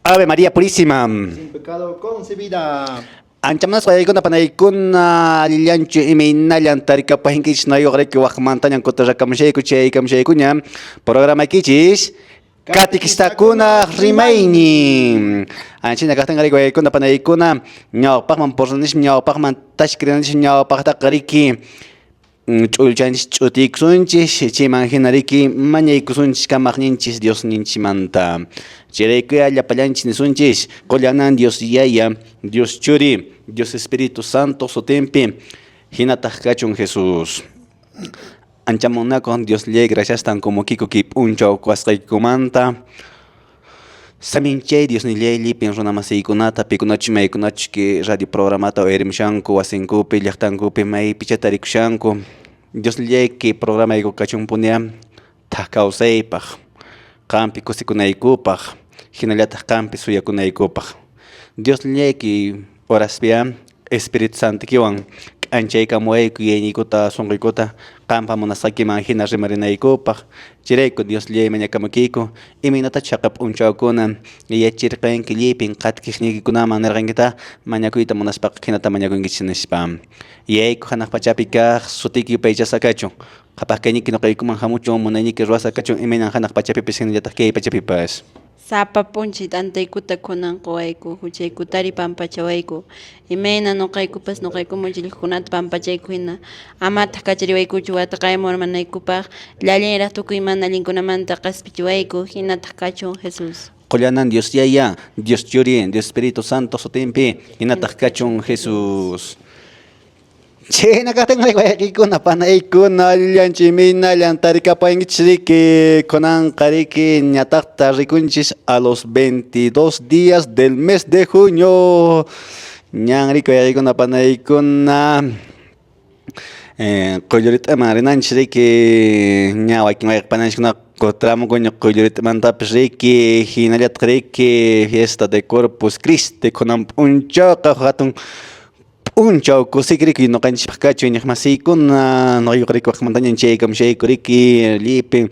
Ave María Purísima. Sin pecado concebida. Anchamanas qayaykuna panaykuna allanchu imaynallan tarikapahinkichis nayuqrayki waqmantañan kutarakamushayku chaykamushaykuña programa kichis Katikistakuna rimayni. Anchina kaqtinqa qayaykuna panaykuna ñawpaqman pornish ñawpaqman tashkirinish ñawpaqta qariki ch'ulchanchis ch'utikusunchis chayman hinariki mañaykusunchis kamaqninchis Dios ninchimanta. Chiraykuya llapallanchis nisunchis qollanan Dios Yaya, Dios Churi, Dios Espíritu Santo sutinpi hinataq kachun Jesús. Anchamunakon Dios le gracias tan como kiko kip'unchaw kuasqaykumanta. Saminchay Dios ni lipin runamasiykunata pikunachu maykunachu ki radio programata oyarimushanku wasinkupi llaqtankupi maypi chatarikushanku. Dios ki programa yku kachunpunia thaq kawsaypaq, qampi kusikunaykupaq, hinallataq qampi suyakunaykupaq. Dios ki oraspia Espíritu Santo kiwan k'anchaykamuwayku yayniykuta sunquykuta qampa munasqaykiman hina rimarinaykupaq. Chirayku Dios mañakamukiku imaynata chaka p'unchawkuna yachirqanki llipin qatkiqniykikunaman nirqankita mañakuyta munaspaqa hinata mañakunkichis nishpa. Yayku hanaq pachapi kaq sutiyki paychasa kachun. Qhapaq kayniki nuqaykuman hamuchun munayniki ruwasa kachun imaynan hanaq pachapipis hinallataq kay pachapipas. Sapa punchit antaykuta kunanqawayku huchaykutari pampachawayku imayna nuqaykupas nuqaykumunchilkunata pampachayku hina amataq kachariwaykuchu wataqaymur manaykupaq llallinraq tukuy mana allinkunamanta qaspichiwayku hinataq kachun Jesús. Qollanan Dios Yaya, Dios Churi, Dios Espíritu Santo sutinpi hinataq kachun Jesús. Chayna kaqtinqa panaykuna allanchi imaynallan tarikapaynkichis kunanqariki ñataqta rikunchis a los 22 días del mes de junio. Ñan rikuyaykuna panaykuna quylluritaman rinanchis riki ña waykinwayqa Cotramucoño quylluritamantapis riki hinallataq riki fiesta de Corpus Christi kunan p'unchawqa hatun Unchaw kusikriki no kanchis kacho ñaqmasiykuna noyuqriki waqmantañan chaykamushayku riki llipin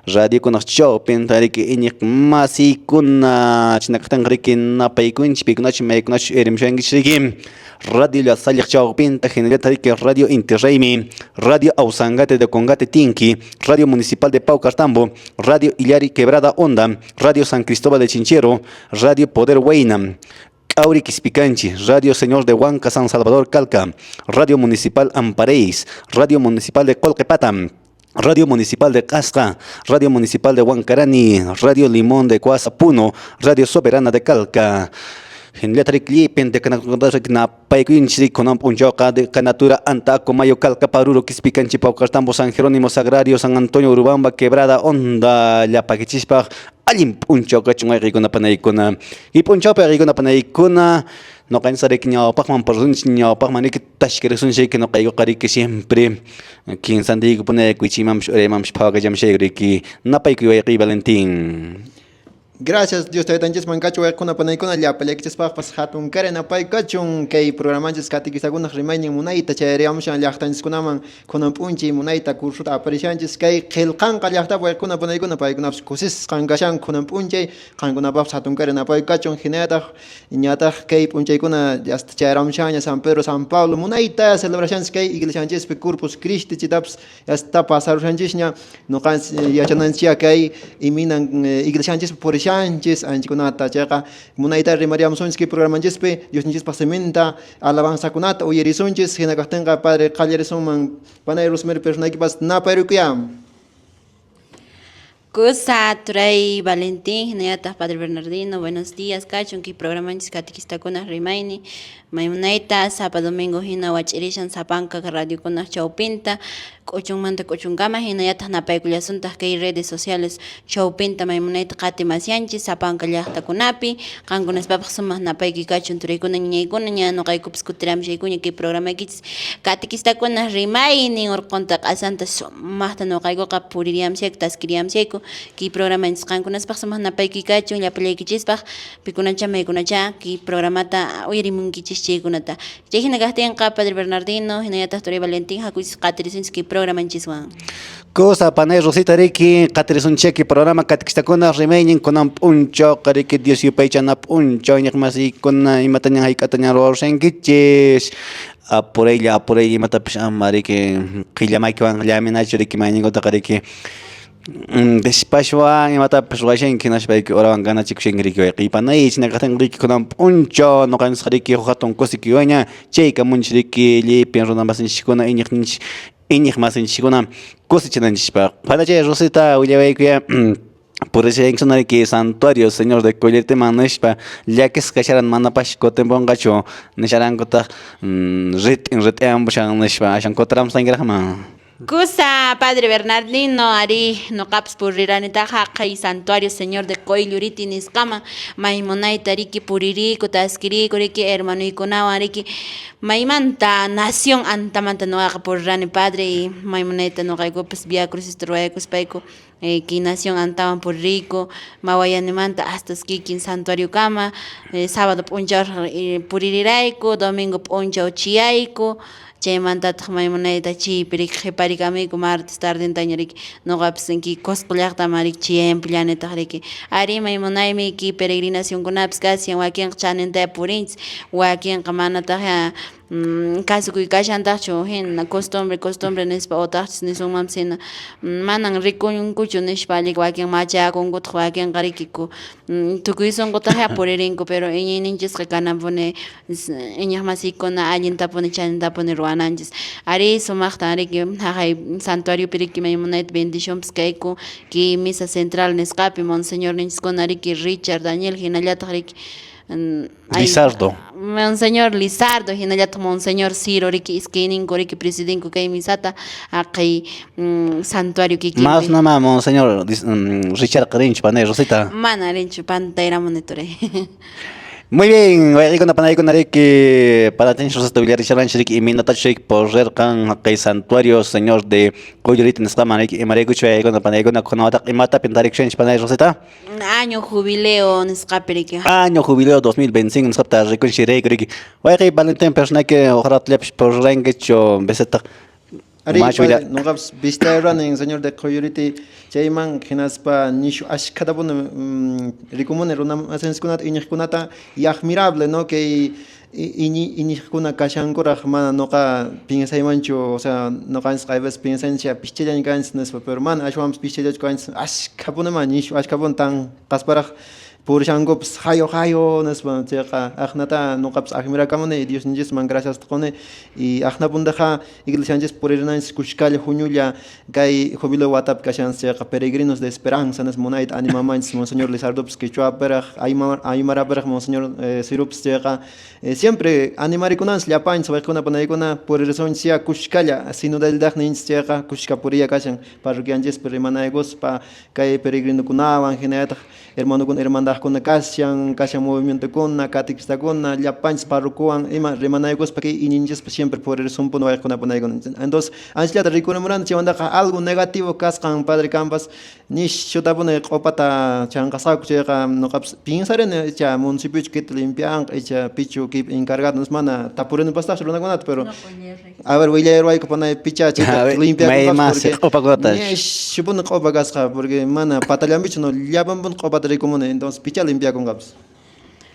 radio kunaq chawpin tariki iñiq masiykuna chinakaqtinqa riki napaykunchis paykunachu maykunachu erimushankichis riki radio Llazalliq chawpinta hinallata riki radio Inti Raymi, radio Ausangate de Congate Tinki, radio municipal de Paucartambo, radio Illari Quebrada Honda, radio San Cristóbal de Chinchero, radio Poder Huayna, Auri Quispicanchi, Radio Señor de Huanca, San Salvador Calca, Radio Municipal Ampareis, Radio Municipal de Colquepatam, Radio Municipal de Casca, Radio Municipal de Huancarani, Radio Limón de Coazapuno, Radio Soberana de Calca. Hinletrik lipin de kanakutarik na paykuinchri konam punchoka de Canatura Antaco Mayo Calca Paruro Quispicanchi Paucartambo San Jerónimo Sagrario San Antonio Urubamba Quebrada Honda Llapakichispa Alim punchoka chungaykuna panaykuna y punchopa rikuna panaykuna no cansaré que ñawpaqman porunch ñawpaqman iki tashkirisunchik que no qaygo qariki siempre quien sandigo punayku ichimamsh uremamsh phawaqallamshay riki napaykuywayqi Valentín. Gracias Dios te tanches mancacho kuna panaykuna llapalekchis paqpas hatun karen apaykachun kay programanchis katikisakuna rimaynin munayta chayariamushan llaqtanchiskunaman kunan p'unchi munayta kursuta aparishanchis kay qillqanqa llaqtapi kuna panaykuna paykunapas kusisqan kashan kunan p'unchay qankunapas hatun karen apaykachun hinataq ñataq kay p'unchaykuna hasta chayaramushaña San Pedro San Pablo munayta celebrashanchis kay iglesianchispi Corpus Christi chitapas hasta pasarushanchishña nuqanchis yachananchikya kay iminan iglesianchispi por Sánchez, Anchikunata, Chaga, Munaita, Mariam Sonski, Programa Jespe, Dios Pasementa, Alabanza Kunata, Uyeri Sonches, Genagatenga, Padre Callereson, Panairos Mer Personakipas, Naparukiam. Kusa, Turay, Valentín, Geneata, Padre Bernardino, buenos días, Cachon, que programan Catequista con Rimaini, Maimunaita, Sapa Domingo, Hina, Wachirishan, Sapanca, Radio con Chaupinta, Cochumanta, Cochungama, Hinayata, Napayculia Suntas, que hay redes sociales, Chaupinta, Maimunaita, Katima Sianchi, Sapanca, Yahta Kunapi, Kangunas Babasumas, Napayki, Cachon, Turikuna, Nyagunya, no Kaikups Kutram, Shikunya, que programa Kits, Catequista con Rimaini, or contact a Santa Mata, no Kaigo Capuriam Sek, Taskiriam Seco. ki programa nisqankunaspas sumaq napayki kachun llapallaykichispaq pikunacha maykunacha ki programata uyarimunkichis chaykunata chay hina kaqtinqa Padre Bernardino hinallataq Turay Valentín hakuchis qatirisunchis ki programanchiswan Cosa panay Rosita Riki, Catrisuncheki programa Catikistakuna, remaining con puncho, Kariki Dios you pay chan up uncho, Yakmasi con Imatanya Haikatanya Roshenkichis, por ella, Matapsham Mariki, Kilamaikwan, Yaminachi, Riki Mining of the Kariki. Despashwa, Imata Persuasion, Kinashbek, or Angana Chikshin Riki, Panay, Nakatan Riki con puncho, no can Sariki, Haton Kosikuana, Cheka Munchiki, Lipian Ronamas in Shikona, Inik mas in Shiguna, Cosichananchpa. Para Rosita, Uyavekia, por ese exonar que santuario, señor de Collete Maneshpa, ya que es cacharan manapash cotempongacho, Nesharangota, Rit in Retambuchan Neshpa, Shankotram Sangrama. Kusa, Padre Bernardino, Ari, no caps puriranita, jaca y santuario, señor de Coiluriti, Niscama, Maimonai, Tariki, Puririco, Taskiri, Coriki, hermano y Conawariki, Maimanta, nación antamanta no haga por Rani Padre y Maimoneta no gaigo, pues via crucis truecos, paico, que nación antaman por rico, Mawayanimanta, hasta skikin santuario cama, sábado punjar puriraico, domingo punja chiaico, Chaymanta maymunayta chipiri qhiparikamiku martes tarde tañarik noqapas ki cosqllaqta marik chiyempi llanitaq riki ari maymunaymi ki peregrinacionkunapas kasiyan wakinqa chaninta purinchis wakinqa manataq kasukuy kashantachu hina costumbre nispa otaqchis nisunmanpas hina manan rikunkuchu nishpa allik wakin machakunkutaq wakinqa rikiku tukuy sunqutaq puririnku pero iñininchis kananpuni iñaq masiykuna allintapuni chanintapuni ruwananchis ari sumaqta riki haqay santuario piriki maymunayta bendicionpas kayku ki misa central nisqapi monseñor ninchiskuna riki Richard Daniel hinallataq riki Lizardo. Monseñor Lizardo, hinallataq Monseñor Ciro riki iskayninko riki presidentku kay misata kay santuario kiki. Más nama Monseñor Richard Carinch, Panay Rosita. Mana rinchu pantayramuni turay. Muy bien, voy a contar con que para tener sus estabilidades y Minatachik por Rerkan, que santuario, señor de Coyorit en Escama, y Maregucho, y con Panagona con Otak y Mata, Pintar Exchange Panay Rosetta. Año jubileo en Escaperiki. Año jubileo 2025, en Sapta, Reconchirei, voy a Valentín Personaje, ojalá Tleps por Rengecho, Beseta. Ari, no gaps vista running, señor de Coyoriti, Chayman, Genaspa, Nishu Ashkadabun, Ricumone, Runamasenskuna, Injkunata, y admirable, ¿no? Que Injkuna Kashankura, Mana, Noka, Pinsaimancho, o sea, no gans Rivers, Pinsensia, Pichillan Gans, Nesperman, Ashwam Pichillan Gans, Ashkapunama, Nishu Ashkabun Tang, Kasparach. Por Shangops, hayo, Nespa, Ahnata, no caps, Ahmira Camone, Dios Ninjas, man, gracias, Tone, y Ahnapundaja, Iglesias por Hernández, Cushcal, Junulia, Gay, Jovilo Watap, Cashans, peregrinos de esperanza, Nes Monait, Anima Minds, Monseñor Lizardops, Quechua Berg, Aymara Berg, Monseñor Sirups, siempre animaricunas, Lapain, Sabacona Panaicona, por resoncia, Cushcala, sino del Dagnin, Cushcapuria, Cashan, Parroquianjes, Perimanaigos, pa, Gay Peregrino Cunavan, Geneta, hermano con hermandad con Casian movimiento con Catikista con Lapans Parrocuan, Emma Remanagos, para que ninjas siempre por el son poner con Aponagon. Entonces, antes de reconocer que anda algo negativo, cascan Padre Campas, ni shotabone opata, chancasac, no caps, pensar en el municipio que limpian, hecha pichu que encargado nos mana, tapureno pastas, pero a ver, voy a ir a poner picha, limpia, más, opagotas. Supongo que opagasca, porque mana, patalean bicho, no llaman opata recomone, entonces picha limpia con gaps.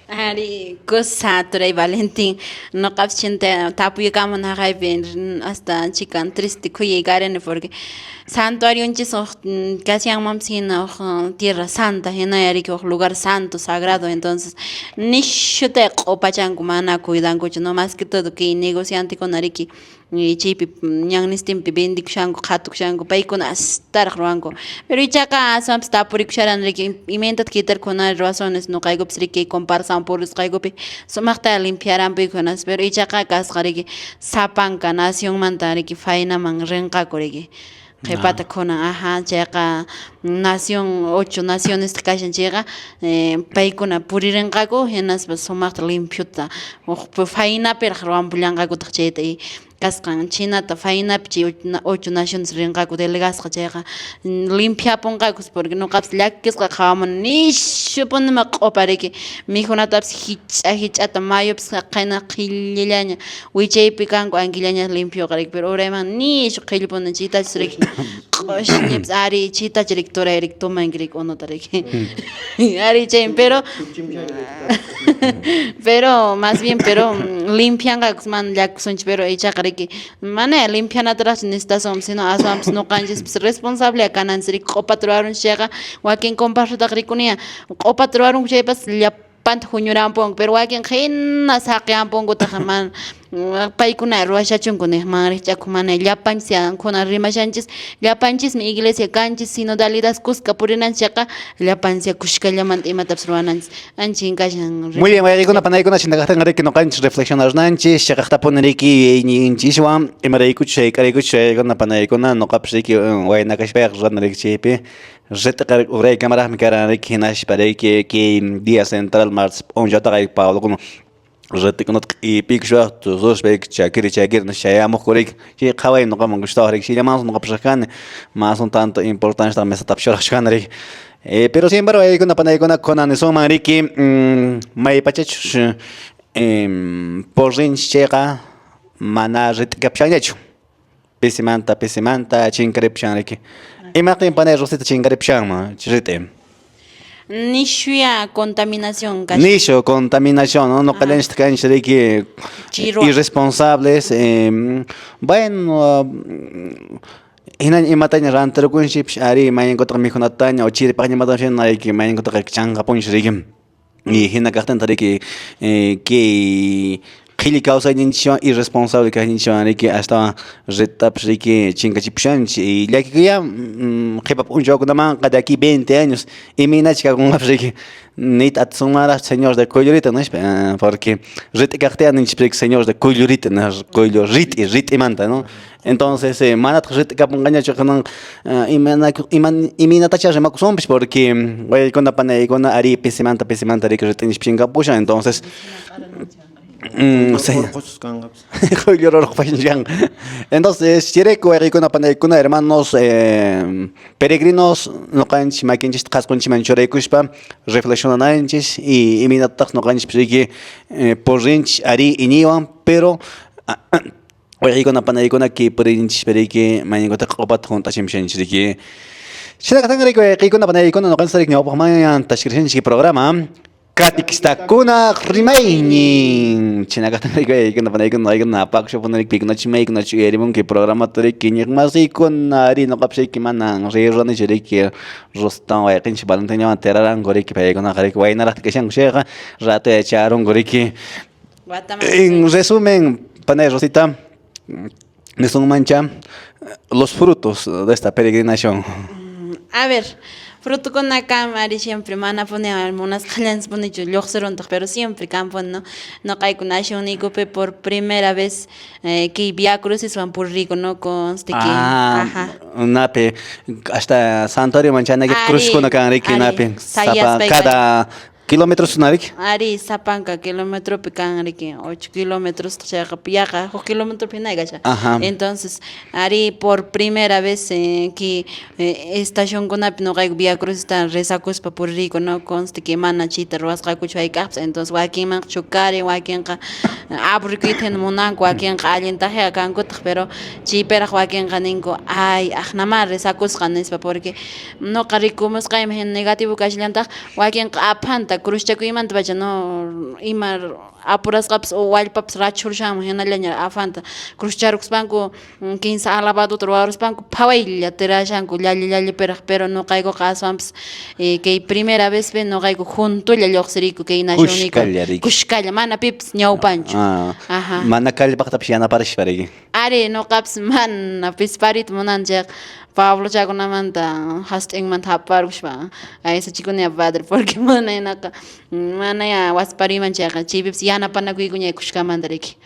Ari, cosa Turay Valentín, no caps chinte, tapu y cama na ben hasta chican triste llegar en porque santuario en chiso casi mamsina tierra santa, en ayari que lugar santo, sagrado, entonces ni chute o pachan kumana cuidan cocho, no más que todo que negociante con ariki. Y chipi ñang nistim pi bendik shango khatuk shango paikuna astar ruango pero ichaka sam sta por ikucharan riki imentat kitar kuna razones no kaigo psriki comparsan por kaigo pi sumakta limpiaran pi kunas pero ichaka kasgariki sapanka nación mantariki faina man renka koriki Repata kona ajá llega nación 8 naciones que cayan llega paikuna purirengago henas somak limpiuta o faina per ruan bulangago tachete kasqan Chinata Fainapi 8 naciones rinqaku delegasqa chayqa limpiapunqakus porque nuqapas llakisqa qhawamun nishupunman q'upariki mikhunatapas hich'ata mayupis qayna qhillillaña wichaypi kanku ankillaña limpioqariki pero urayman nishu qhillpuna chitachis riki q'ushñipis ari chitach rik turayrik tumankirik unutariki ari chay pero más bien pero limpianqakus man llakisunchik pero ichaqariki mana limpianataraqchu necesitasun sino aswampas nuqanchispis responsable kananchik q'upa ruwarunchikqa wakin compartitaqa rikuniya q'upa ruwarunku chaypas llapanta huñuranpun pero wakin hina saqyanpunkutaqa man paykuna ruwashachunku niqman rikch'aku mana llapanchis yankuna rimashanchis llapanchismi iglesia kanchis sinodalidad kuska purinanchikqa llapanchis kushkallamanta imatapis ruwananchis ancha inkashan Muy bien, waykuna panaykuna chinaqajtan riki nuqanchis reflexionarnanchis chaqaqtapuni riki ñinchishwan imaraykuchus hayk'araykuchus waykuna panaykuna nuqapas riki waynakashpayqa ruwanariki chaypi ritqa uraykamaraqmi karan riki hinashpa riki kay día central martes 11 Pablo retikunata q'ipikushwaq tusushpayki chakiri shayamuq kurik chay qhaway nuqaman gustawaq rik shillamasun nuqapas kani mas un tanto importante mesatapi shuraqchukani rik pero sin embargo waykuna panaykuna kunanisunman riki maypachachush porrinchik chayqa mana rit'ikapishanñachu pisimanta chinkaripishan riki imaqtin panay Rosita chinkaripishanman rit'i nishuya contaminación Nisho, contaminación, ¿no? No calen que irresponsables. Bueno, hinan imataña rantar kunship ari mayen kotra mijunataña o chiri paña mataña na que mayen kotra changa punshirigim. Y hina kahtan tariki que Kili causa inicio irresponsable que inicio que hasta retap que chingachipshan y ya que ya jepa un jogo de man de aquí 20 años y mina chica con que nit atsumara señores de collorita no porque ret cartea ni señores de collorita no collo rit y manta no entonces manat ret capungaña chocan y mina tacha remaku sombis porque voy con la panay con ari pesimanta de que ret ni chinga pucha entonces entonces, hermanos peregrinos, no canch maquinchis casconchi manchorecushpa, reflexionananchis y minatas no canch que porrinch ari iniwan, pero Oigona panayikuna ki purinch periki mañingota qopat junta chimshench que China panayikuna no cansarik ni opamayan tashkirchenchi programa Katikistakuna Rimaini Chinakatana Panakuna Paksho Pik make Chierimunki programa Toriki Mazikun Arino Kapshikiman Rirani Cheriki Rostan Wakinch Valentino Terran Goriki Pagona Waina Kishan Shera Rate Charon Goriki. En resumen, Panay Rosita Nesumancha los frutos de esta peregrinación. A ver. Fruto con la cámara y siempre mana pone algunas calles pone yo pero siempre campo no cae con único por primera vez que Via Crucis van por rico no conste que nape hasta Santorio Manchana que cruz con acá que nape cada kilómetros narik ari sapanka kilómetro pican que 8 kilómetros chega piaja 8 kilómetros pinagacha entonces ari por primera vez que estación con no hay Via Cruz está resacos pa por rico no conste que mana chita ruasqa kuchay caps entonces wakin man chukare wakin ka abrikiten munan wakin ka alentaje akan kut pero chipera wakin kaninko ay ahnama resacos kanes porque no qarikumus qaim negativo kashlanta wakin ka apanta Cruzchaku imanta bacha no imar apuras qaps o walpaps rachursham henaleña afanta Cruzcharux banco 15 alabado troaros banco pawilla terashanku lalli pero no caigo casams que primera vez ve no caigo junto ya loxrico que inashonico kushkalla mana pips ñaw pancho mana kal baqta psiana parishparigi are no qaps man pisparit monanjaq Pablo chakunamanta hast'inmanta haparushpa esa chikuna padre porque mana inaka mana ya waspariman chayqa chaypipas yanapanakuykuña kushkamantariki.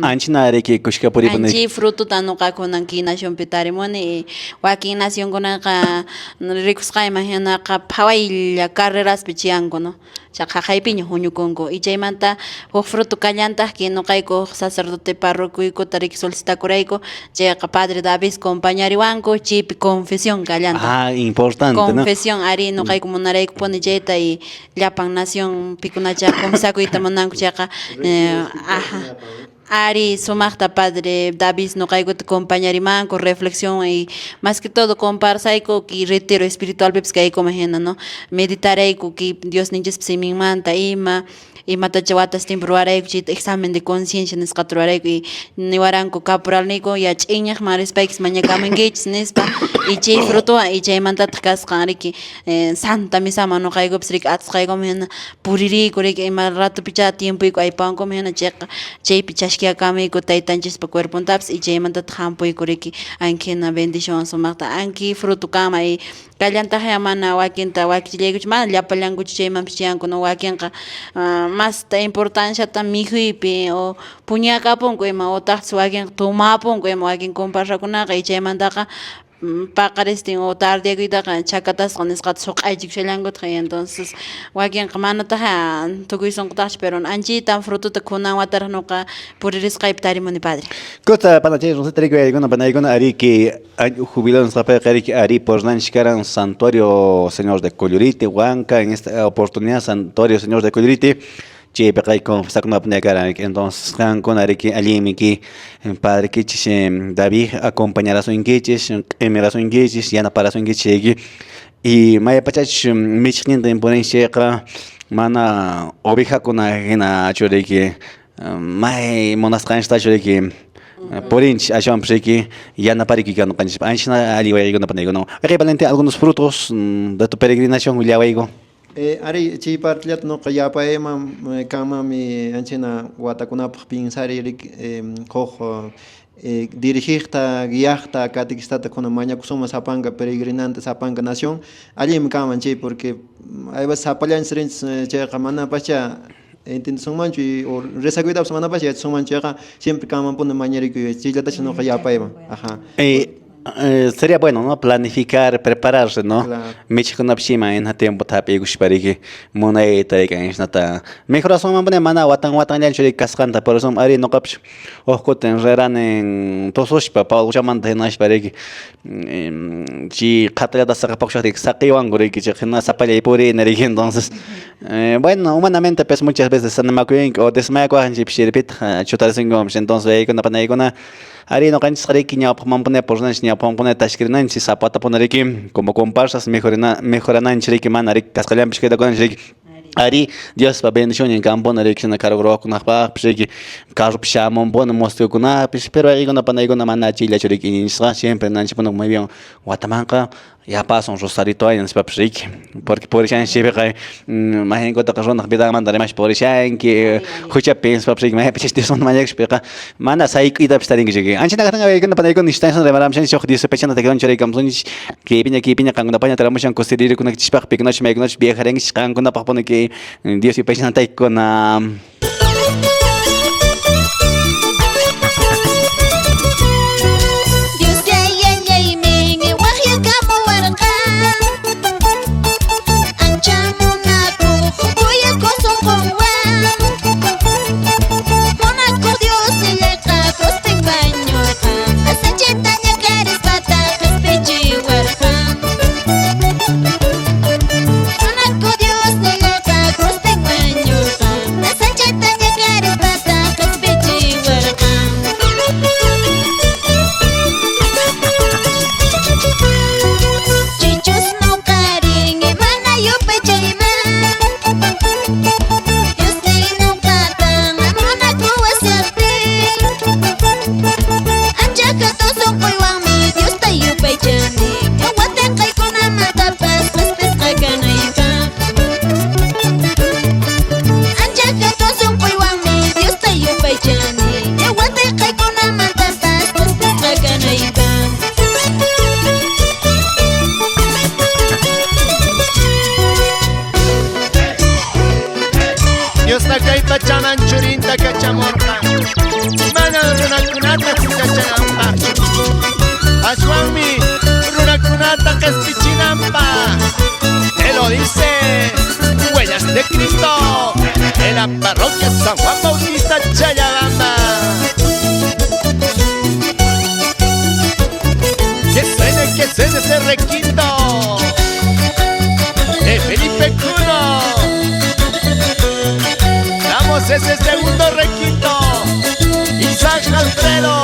Anchina ariki kushka puripuni. Anchi frututa nuqakunanki nacionpi tarimuni wakin nacionkunaqa rikusqa imaginaqa phawaylla carreraspi chiyanku chaqa haypiña huñukunku y chaymanta huk fruto kallantaqki nuqayku sacerdote parroquiakuta riki solicitakurayku chayqa padre David compañariwanku chaypi confesión kallanta. Importante, ¿no? Confesión ari nuqayku munaraykupuni chayta y llapan nación pikunacha confesakuyta munanku chayqa ari sumaqta padre David nuqaykuta compañarimanku reflexión y más que todo comparsayku ki retiro espiritual pipas kayku imagina meditarayku ki Dios ninchis siminmanta imatacha watas tiempo ruwarayku chayta examen de conciencia nisqata ruwarayku y niwaranku caporal niku yach'iñaq marispaykus mañakamunkichis nispa y chay frutuwan y chaymantataq kasqa riki santa misaman nuqaykupas riki atisqayku hina puririyku riki ima ratupicha tiempuyku aypanku hina chayqa chaypi chashkiyakamuyku taytanchispa cuerpuntapas y chaymantataq hampuyku riki anki bendición sumaqta anki fruto kama y kallantaqya mana wakinta wakichillaykuchus mana llapallankuchus chaymanpas chiyanku wakinqa masta importanciata mikhuypi o puñakapunku ima utaqchus wakinqa tumapunku ima wakin comparrakunaqa y chaymantaqa paqaristin o tardiyakuytaqa chakatasqa nisqata suqaychik shallankutaq y entonces wakinqa manataqa tukuy sunqutaqchu pero anchita frututa kunan wataraq nuqa puririsqaypi tarimuni padre. Costa panachay rosita rico alguna panaykuna ari que jubilados rapaz ari ari por nanchikaran santuario Señor de Colluriti Huanca en esta oportunidad santuario Señor de Colluriti che pekai con sakuna pnekara entonces kan con ari que allí miki padre que David acompañará su inquiches emira su inquiches yana para su inquiches y maya pachach michnin de imponencia mana oveja con ajena choreki mai monaskan está choreki Porinch, allá que ya no parece que no canches. Anchina ali voy a no panego no. Rebalente algunos frutos de tu peregrinación ya voy Ari chi partliat no kaya pa kama mi anchina watakuna pinsari rik koh dirigirta guiarta catequistata con maña kusuma sapanga peregrinante sapanga nación allí me kama chi porque hay vas sapallan srens che kamana pacha entiendo son mancho o resaguida semana pasada son mancho siempre kama pone mañana que chilla ta no kaya pa ajá. Sería bueno, ¿no? Planificar, prepararse, ¿no? Michikuna pshima en tiempo tapi gushpariki moneta y que nata. Mejor son mamá mana watan ya churi cascanta por eso ari no capch. Ojo ten reran en tososhpa pa uchamanta en ashpariki. Chi katla da saca poksha de saqiwan guriki china sapale puri energía entonces. Bueno, humanamente pues muchas veces sanamakuin o desmayako hanji pshirpit chutar singom entonces ahí con la Ari no canchis reki ña pampone por nanch ña pampone tashkrinanchi zapata ponereki como comparsas mejorananchi reki mana reki kasqallan pishkeda con reki Ari Dios va bendición en campo na reki na cargo con pa pishki carro pishamon bon mostro con pero ahí con panay con mana chila reki insra siempre nanchi pono muy bien Guatamanca ya pasa un rosarito ahí en ese papel porque por eso siempre que más en cuanto a cosas no pida mandar más por eso que escucha piensa papel más peches de son más explica manda sai y da estar en que antes de que no para con distancia de maram sen shock dice pechando de que no chere camzon que piña con una paña traemos en considerar con que chispa que no me no viajar en que con una papone que Dios y pechando tai con Dios de la cruz te engañó, Dios kay pachaman churinta kachamorqa mana runakunata kachanampaq ashwanmi runakunata kaspichinanpaq te lo dice Huellas de Cristo en la parroquia San Juan Bautista Chayabamba. Que suene ese requinto de Felipe Cuno. Damos ese segundo requinto Isaac Alfredo.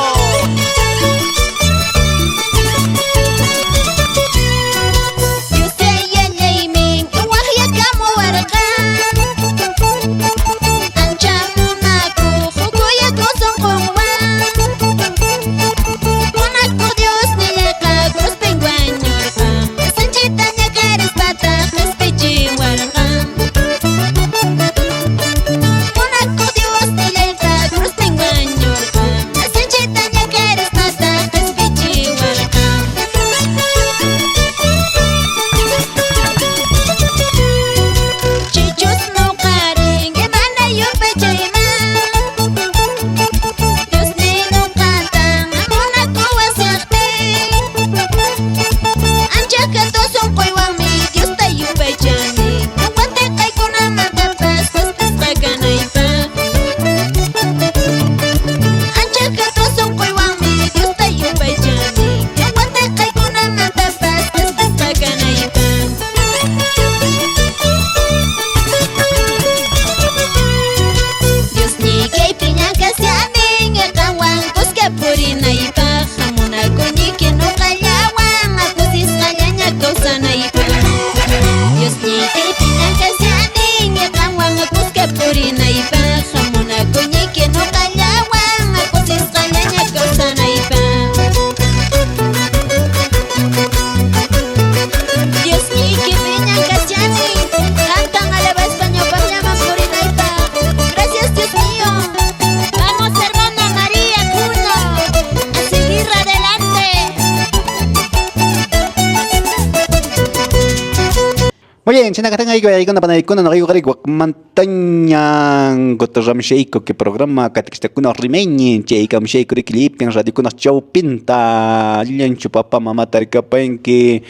Muy bien, china katanga iko ya ikona panay kuna no iko kari montaña gotorram sheiko que programa katikista kuna rimeñi cheika sheiko rikilipin radio kuna chawpinta lianchu papa mama tarika penki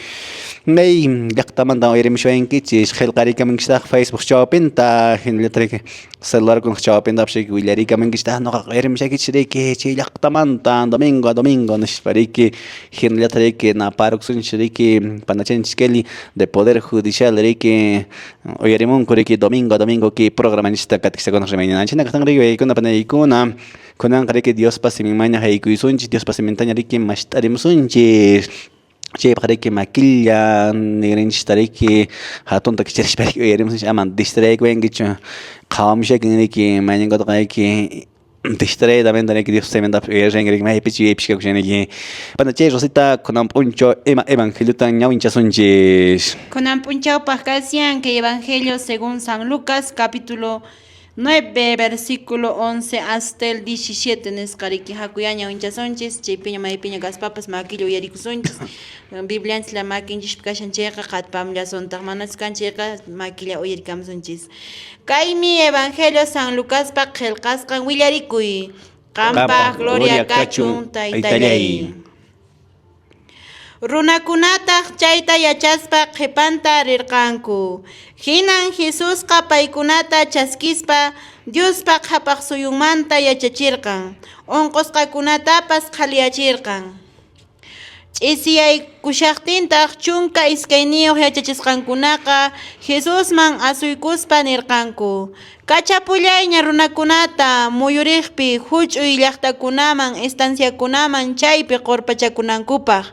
nei yaktamanda oyerim shwenki chis khelqari kamingsta Facebook chawpinta hinletrike celular kun chawpinta sheki wilari kamingsta no oyerim sheki chiriki chi yaktamanta domingo a domingo nishpariki hinletrike na paroksun chiriki panachen skeli de poder judicial que oyerimun kuriki domingo a domingo que programanista katikista con remena china katang riwe kuna panay kuna kunan kariki Dios pasimimanya hay kuisunchi Dios pasimintanya riki mashtarim sunchi che parece maquilla negrinch tariki hatun takchirish pariki oyerim sunchi aman distrek wengicho qawam shekini ki maningo taqaki Distrae también tiene que Dios se manda que me pichi pichi que para che Rosita con un puncho evangelio tan ñawincha sonches con un puncho pascasian que evangelio según San Lucas capítulo 9 versículo 11 hasta el 17 en escariki hakuyaña wincha sonches che piña mai piña gas papas maquillo yariku sonches Biblia en la maquin jishpikashan cheqa qatpam ya son tamanas kan cheqa maquilla oyerikam sonches Kaimi evangelio San Lucas pa qelqasqan willarikuy qampa gloria kachun taytallay Runakunata chayta yachaspa qhipanta rirqanku hinan Jesusqa paykunata chaskispa Diospa qhapaq suyunmanta yachachirqan unqusqakunatapas qhaliyachirqan Ch'isiyay kushaqtintaq chunka iskayniyuq yachachisqankunaqa Jesusman asuykuspa nirqanku Kachapullayña runakunata muyuriqpi huch'uy llaqtakunaman estanciakunaman chaypi qurpachakunankupaq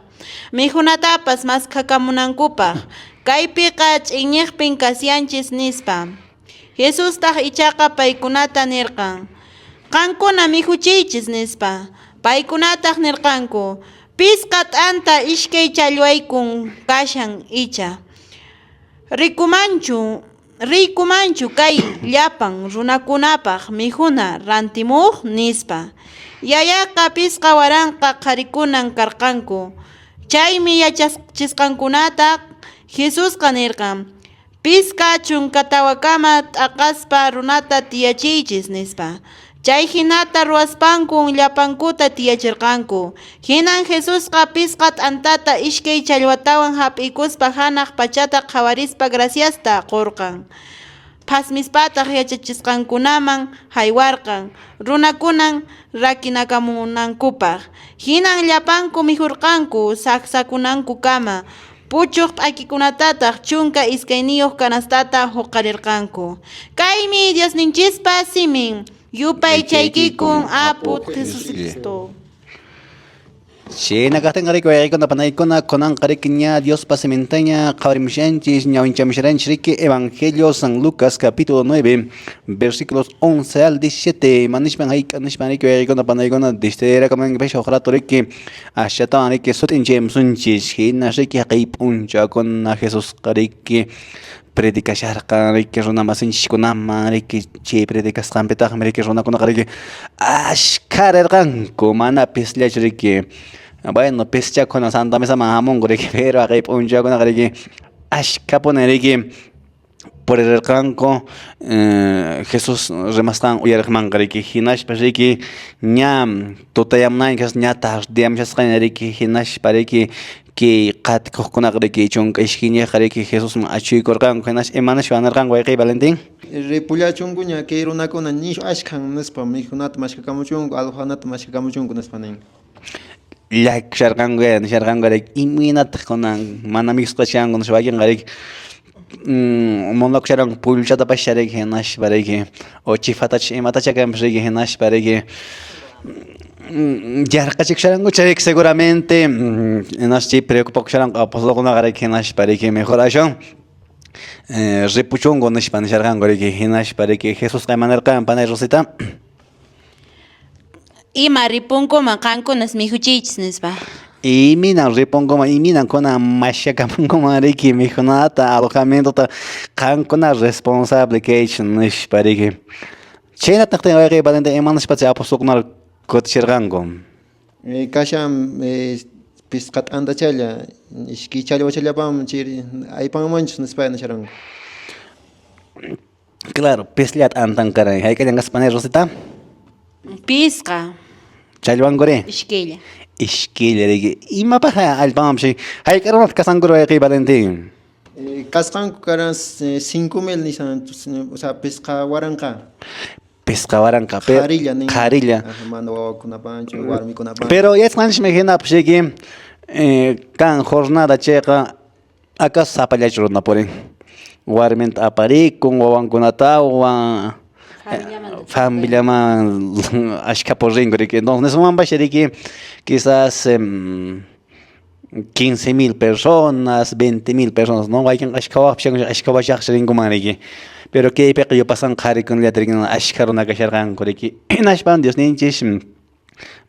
Mijunatapas maskakamunankupaq kaypiqa ch'iñiqpin kasyanchis nispa Jesustaq ichaqa paykunata nirqan qankuna mihuchiychis nispa paykunataq nirqanku Pisqa t'anta iskay challwaykun kashan icha Rikumanchu kay llapan runakunapaq mijuna rantimuq nispa Yayaqa pisqa waranqa qharikunan karqanku Chaymi yachachisqankunata Jesusqa nirqan Pisqa chunkatawakama t'aqaspa runata tiyachiychis nispa. Chay hinata ruwaspankun llapankuta tiyachirqanku. Hinan Jesusqa pisqa t'antata ishkay challwatawan hap'ikuspa hanaq pachata qhawarispa graciasta qurqan. Phasmispataq yachachisqankunaman haywarqan, runakunan rakinakamunankupaq. Hinan llapanku mijurqanku saksakunanku kama. Puchuq p'akikunatataq chunka iskayniyuq kanastata huqarirqanku. Kaymi Diosninchispa simin. Yupay chaykikun Apu Jesucristo. China kasten qariki wayqikuna panaykuna kunan qariki ña Dios pasimentaña qhawrimshanchis ñawinchamisharanchis Evangelio San Lucas capítulo 9 versículos 11 al 17 manishpan hayk'anishpan riki wayqikuna panaykuna distera kamankipish huqrato riki ashatawan riki sutinchemsunchis hina riki qhip'unchakuna Jesús qariki predicasharqa riki runa masinchikkunaman riki chay predicasqanpitaqmi riki runakunaqa riki ashkharirqanku mana pislach riki bueno pischakuna Santa Mesaman hamunku riki pero qhip'unchakunaqa riki ashkhapuni riki purirqanku Jesús rimasqan uyariqmanqa riki hinashpa riki ña tutayamunanchas ña tardiyamashasqaña riki hinashpa riki que qatikuqkunaqa riki chunka ishkiñiqa riki Jesusman achuykurqanku hinash imanash wanarqanku wayqiy Valentín Ripullachunkuña kay runakuna nishu ashkhan nispa mikhunata mashkakamuchunku alhujanata mashkakamuchunku nispa nin. Llaksharqanku nisharqanku riki iminataq kunan mana mikusqashanku nish wakinqa riki monakusharanku pulchata pasha riki hinashpa riki o chifatacha imatacha kanpish riki hinashpa riki yarqachikusharankun riki seguramente hinash preocupakusharanku apostolkunaqa riki hinashpa riki mejorashun ripuchunku nishpa nisharqanku riki hinashpa riki Jesusqa imanarqan panay Rosita Ima ripunkuman qankunas mihuchiychis nispa. iminan ripunkuman iminan kunan mashakamunkuman riki mikhunata alojamientota qankuna responsable kaychis nishpa riki chaynataqtin wayqiy Valentín imanashpa chay apostolkunata kutishirqanku Kashan pisqat andachalla ishki challwachallapaman chiri aypanmanchus nispa nisharanku. Claro, pislat antan karay haykallanqas panay Rosita Pisqa challwankuri ishkilla. ishkilla riki imapaqa allpanmanpish haykarunata kasankuri wayqiy Valentín Kasqanku karan 5,000 nisan o sea pisqa waranqa. pescawaranqa Qharilla nin. qharilla Mana wawakunapanchu warmikunapanchu. pero yachqanchik hinapish riki kan jornada chayqa acaso sapallach runapurin warminta aparikun wawankunatawan familiaman ashkapurrinku riki entonces nesumanpash riki quizás 15,000 personas 20,000 personas no waykin ashkawashaqshi rinkuman riki pero kaypiqa yupasan qharikunllata riki ashka runa kasharqanku riki hinashpan Diosninchik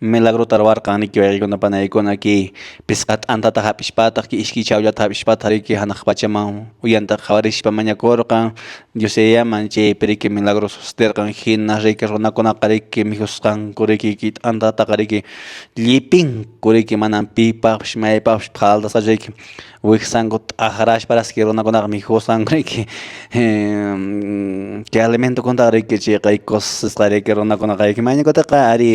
milagruta ruwarqan riki wayqikuna panaykuna ki pisqa t'antata hap'ishpataq ki ishki chawllata hap'ishpataq riki hanaq pachaman uyanta qhawarishpa mañakurqan Diosllaman chaypi riki milagros sucederqan hina riki runakunaqa riki mijusqanku riki ki t'antataqa riki llipinku riki manan pipaqpish maypaqpish phaltasqa riki wiksanku t'aqrashparaski runakunaqa mijusqanku riki que alimentokuntaqa riki chayqa cosasqa riki runakunaqa riki mañakutaqa ari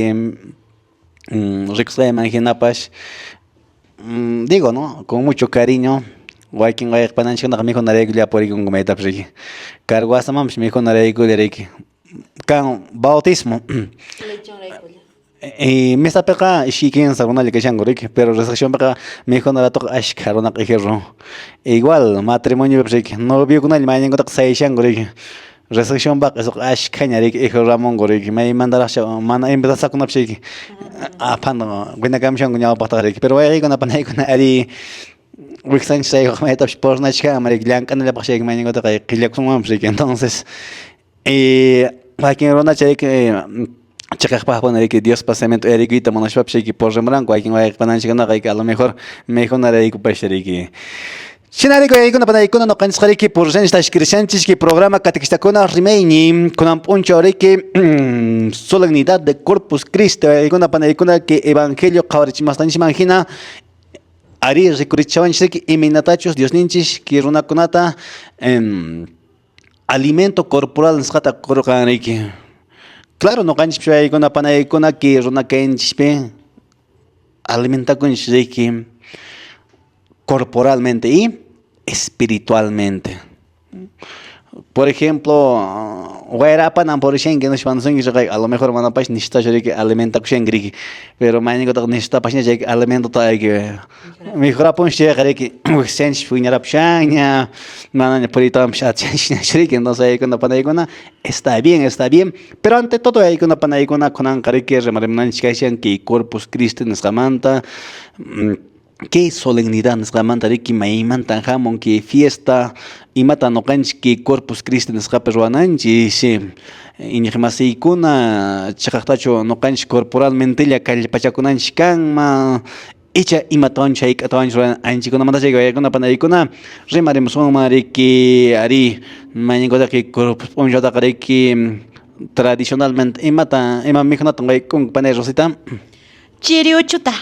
rikusqayman hinapash digo no con mucho cariño waykin wayqpananchikkunaqa mijunaraykulla purikunku maytapish riki karwasamanpish mijunaraykulla riki kan bautismo mesapiqa ishki 15 runalla kashanku riki pero recepcionpiqa mijunaratuqa ashka runaqa ijirru igual matrimoniopipish riki noviokunalla mayñankutaqa sayshanku riki recepcionpaqa eso ashkaña riki ijirramunku riki maymantaraqcha mana invitasakunapish riki apando winakamushanku ñawpaqtaqa riki pero wayqiykuna panaykuna ari wiksanchik chayqa maytapish pornachkama riki llank'anallapaq chayqa mayñankutaqa qillakusunmanpish riki entonces waykin runacha riki chaqaqpaqpuna riki Diospa cemento yarikuyta munashpapish riki porrimranku waykin wayqipananchikkunaqa riki a lo mejor mijunaraykupash riki Chinariko yaykuna panaykuna noqanchikqa riki purrishanchik tashkirishanchik ki programa catequistakuna rimayni kunan p'unchaw riki solemnidad de Corpus Christi yaykuna panaykuna que evangelio qhawarichimasqanchikman hina ari recurichawanchik iminatachos Dios ninchis que runakunata alimento corporal nisqata qurqanriki. Claro, no canchis paykuna panaykuna que runakanchikpi alimentakunchik corporalmente y espiritualmente. Por ejemplo, Guayrapan, por ejemplo, a lo mejor manapas necesita que alimenta que pero mañana que necesita página que alimento que mejor apun que sense fuñara pshanya, manana por itam chat que entonces ahí con la panaicona está bien, pero ante todo ahí con la panaicona con ancare que remaremnan que Corpus Christi nos manta. Qué solemnidad nos manta de que maiman tan jamón que fiesta y mata no canch que Corpus Christi nos peruanan y sí y ni más y kuna chakatacho no canch corporalmente ya calle pachakunan chikan ma echa y maton chaik aton anchi kuna mata llega kuna panay kuna remaremos un mari que ari mañana que Corpus onjata kare que tradicionalmente y mata ema mijna tongai con panay rosita Chiriuchuta.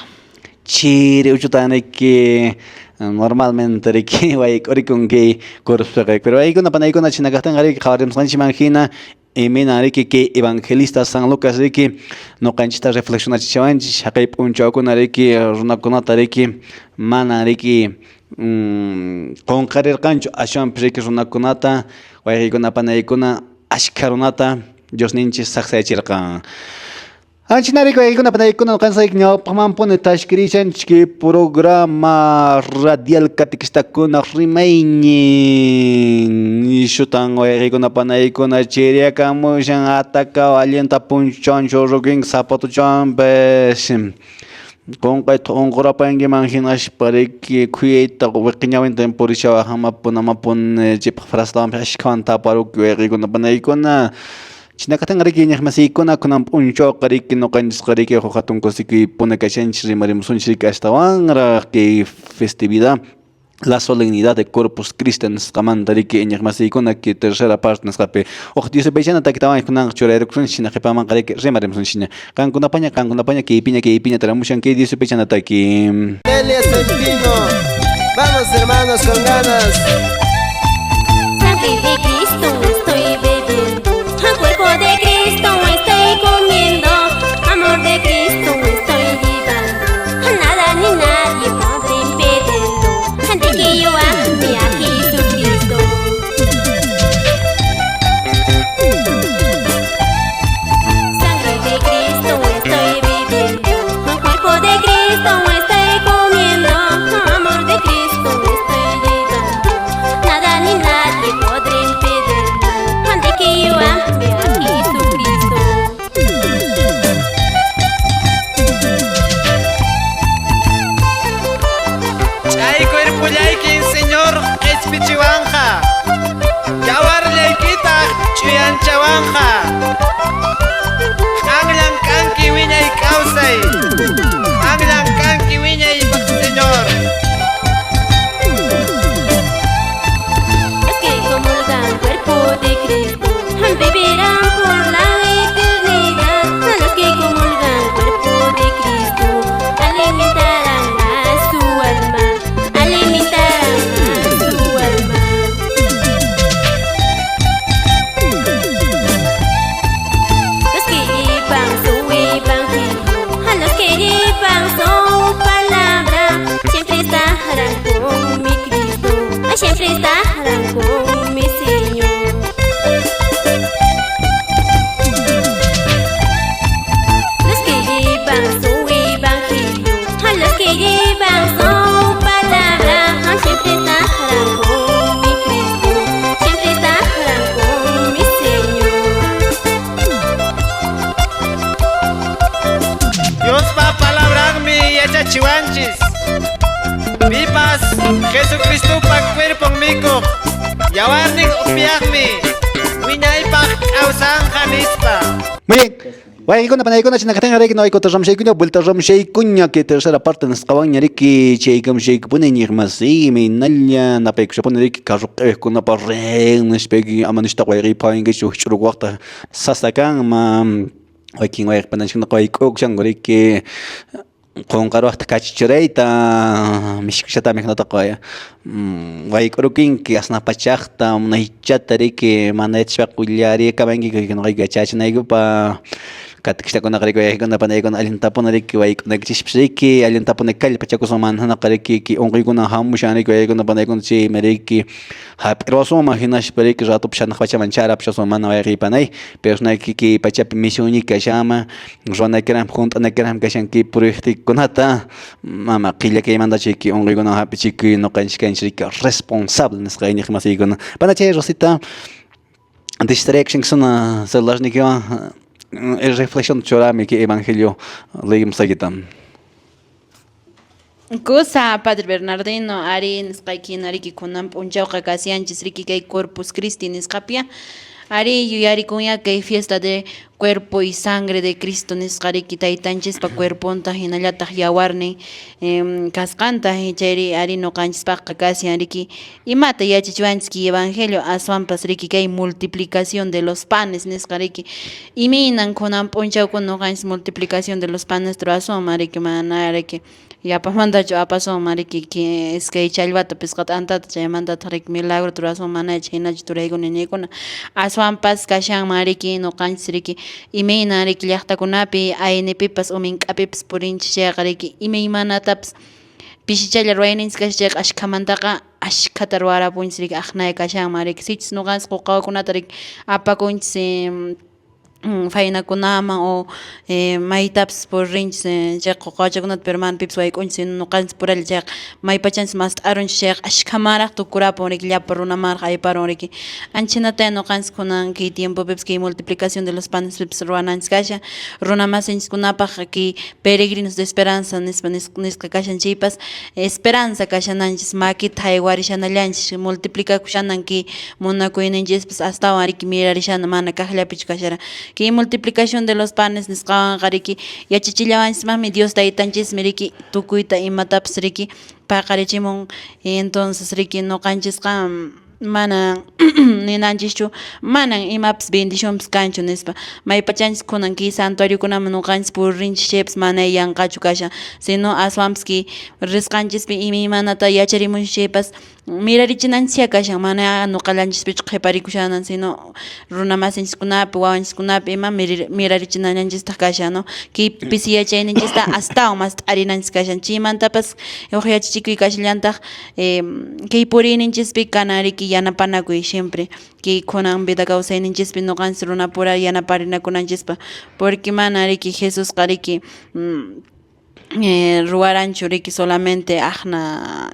Chiri uchutane que normalmente riki vai orikun que corpus pero hay una panay con china gastan ari khawarem sanchi imagina y mena que evangelista San Lucas que no canchita reflexiona chiwanchi hakai puncho con ari que runa con atari que mana riki con carer cancho asham preke runa conata vai con panay con ashkarunata Dios ninchi saksa chirkan. Anchinari ko ikuna panay ko na kansa iknyo pamampon tashkirichan chiki programa radial katikista ko na rimaini shutang o ikuna panay ko na chiria kamo siyang ataka alienta punchon shoroging sapato chambes kung kay toong kura pa yung gimanghinash pare ki kuyaita ko wikinyawin temporisya hamapon namapon jip frastam shkanta paro ko ikuna panay ko na Chinakatan riki niya masikuna kunang puncho kariki no kanjis kariki ako katong kosiki punakasyan chirimarimsun chirika estawan ra que festividad la solemnidad de Corpus Christi nos kamantariki niya masikuna que tercera parte nos kape o Dios bejan atakitawan kunang choreruksun chinakipaman kariki rimarimsun chinya kan kunapanya que ipiña teramushan que Dios bejan ataki Delia Santino, vamos hermanos con ganas. Sangre de Cristo estoy bebiendo, cuerpo de Cristo estoy comiendo, amor de Cristo estoy llevando, nada ni nadie podrá impedirlo, de que yo ame a Jesucristo. Sangre de Cristo estoy bebiendo, cuerpo de Cristo estoy comiendo, amor de Cristo estoy llevando, nada ni nadie podrá impedirlo, de que yo ame a Jesucristo. Ay cuerpo yaikin señor es pichiwanja. Yawar yaikita chuyan chawanja. Anglan kanki wiñay causay. Anglan kanki wiñay bak señor. Los que comulgan cuerpo de Cristo vivirán por la eternidad. Los que comulgan cuerpo de Cristo alimentarán a su alma, alimentarán a su alma. Los que llevan su evangelio, a los que llevan su palabra, siempre estarán con mi Cristo, siempre estarán con mi Señor. Los que llevan su evangelio, a los que llevan su palabra, siempre estarán con mi Cristo, siempre estarán con mi Señor. Dios va a palabrarme y echa chiwanchis. Vipas Jesucristo pa cuerpo mico. Yawarning upiakmi. Wiñay pa kausan jamispa. Muy bien. Vaya con la panay con la chinacatan reki no hay contra ramshay kunya vuelta ramshay kunya que tercera parte nos kawan reki cheikam sheik pone ni masi me nalya na pek shapon reki karu con na parre nos pegi amanista wari pa inge churu waqta sasakan ma waking wai panan shina koi kok chang reki qonqaruwaqta kachichurayta mishkishata mihnata qoya wayk'urukinki asnapachaqta munaychata riki mana yachashpaqa willariykamanki noqayka chachanaykupa katikishtakunaqa riki wayk'una panaykuna allintapuna riki wayk'unaqa chishpish riki allintapuna kallpachakusun mananaqa riki unquykunan hamushan riki wayk'una panaykuna chaymi riki hap'irwasunman hinashpa riki ratupi shanaq pachaman charapushasun mana wayqipanay pero kiki pachapi misionika kashanman ruwanaykiranmi junt'anaykiranmi kashanki puriktikunata mama qilla chiki unquykunan hapichiki noqanchik kanchik riki responsable nisqaynik masiykuna pana chay Rosita distrayactionkuna celularnikiwan reflexión chorami ki evangelio leímos aquí tam. Kusa Padre Bernardino ari nisqayki nariki kunan p'unchawqa kasiyanchis riki kay Corpus Christi nisqapya ari yuyarikunya kay fiesta de cuerpo y sangre de Cristo nisqariki taytanchispa cuerponta hinallataq yawarnin kasqanta chayri ari noqanchispaqqa kasiyan riki imata yachachiwanchik evangelio aswanpas riki kay multiplicación de los panes nisqariki iminan kunan p'unchawkuna noqanchis multiplicación de los panes truasuma riki mana riki yapamantachu apasun mariki que es que challwata pesqata antata chaymantata riki milagro turasun mana chaynachu turaykuna niykuna aswanpas kashan mariki noqanchis riki imayna riki llaqtakunapi aynipipas o mink'apipas purinchik chayqa riki imaymanatapas pishichalla ruwayninchik kasha chayqa ashkhamantaqa ashkhata ruwarapunchik riki aqnay kashanman riki sichis noqanchis quqawakunata riki apakunchis fainakunaman o maytapas purinchis chay quqawachakunata pero mana pipas wayk'unchis sino noqanchis puralla chayqa maypachanchis mas t'arunchis chayqa ashkhamaraq tukurapun riki llapa runamaraq ayparun riki anchinata noqanchis kunan kay tiempopipas kay multiplicación de los panes pipas ruwananchis kasha runa masinchikkunapaq kay peregrinos de esperanza nisqa kashanchikpas esperanza kashananchis makita haywarishanallanchis multiplicakushanan kay munakuyninchikpas astawan riki mirarishana mana kaqllapichu kashara que multiplicación de los panes nisqawanqa riki yachachillawanchikmami Dios taytanchismi riki tukuyta imatapas riki paqarichimun entonces riki noqanchisqa mana ninanchikchu manan imapas bendicionpas kanchu nispa maypachanchis kunan kay santuariokunaman noqanchis purinchik chaypas mana yanqachu kasha sino aswanpas kay risqanchispi imaymanata yacharimunchik chaypas mirarichinanchikya kashan mana nuqallanchispichu qhiparikushanan sino runa masinchikkunapi wawanchikkunapi ima mirarichinallanchistaq kasha no kaypis yachayninchista astawan mas t'arinanchis kashan chaymantapas uq yachachikuy kashallantaq kay puriyninchispi kana riki yanapanakuy siempre kay kunan vida kawsayninchispi noqanchis runapura yanaparikunanchikpa porque mana riki Jesusqa riki ruwaranchu riki solamente aqna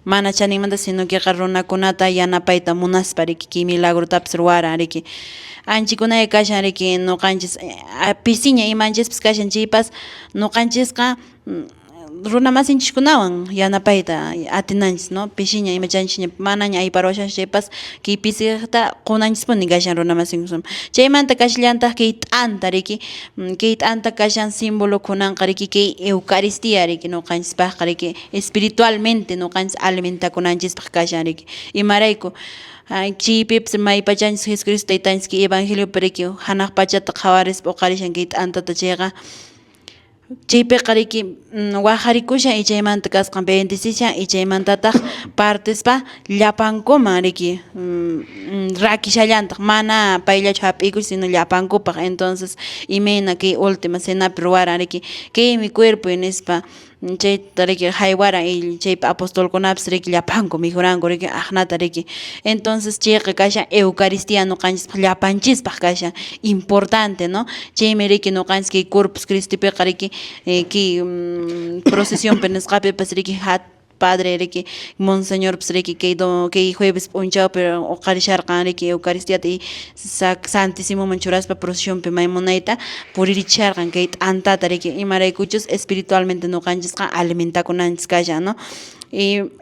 mana chaninmanta sino que runakunata yanapayta munaspa riki kay milagrotapas ruwaran riki anchikunay kashan riki noqanchis pisiña imanchikpas kashan chaypas noqanchisqa runa masinchikkunawan yanapayta atinanchis no pishiña imachanchikña manaña ayparwashanchik chaypas kay pisiqta qunanchispuni kashan runa masinkunawan chaymanta kashallantaq kay t'anta riki kay t'anta kashan símbolo kunanqa riki kay eucaristía riki noqanchispaqqa riki espiritualmente noqanchis alimentakunanchispaq kashan riki imarayku chaypipas maypachanchis Jesucristo taytanchis kay evangeliopi riki hanaq pachata qhawarispa uqarishan kay t'antata chayqa chaypiqa riki waqharikushan y chaymanta kasqan bendisishan y chaymantataq partespa llapankuman riki rakishallantaq mana payllachu hap'ikush sino llapankupaq entonces imayna kay última cenapi ruwaran riki kaymi cuerpo nispa chayta riki haywaran y chaypa apostolkunapas riki llapanku mijuranku riki aqnata riki entonces chayqa kashan eucaristía noqanchispaq llapanchispaq kashan importante no chaymi riki noqanchis kay Corpus Christipiqa riki kay procesionpi nisqapipas riki Padre riki Monseñor riki kay jueves p'unchawpi uqarisharqan riki eucaristiyata y Santísimoman churaspa procesionpi maymunayta puriricharqan kay t'antata riki imaraykuchus espiritualmente noqanchisqa alimentakunanchis kashan no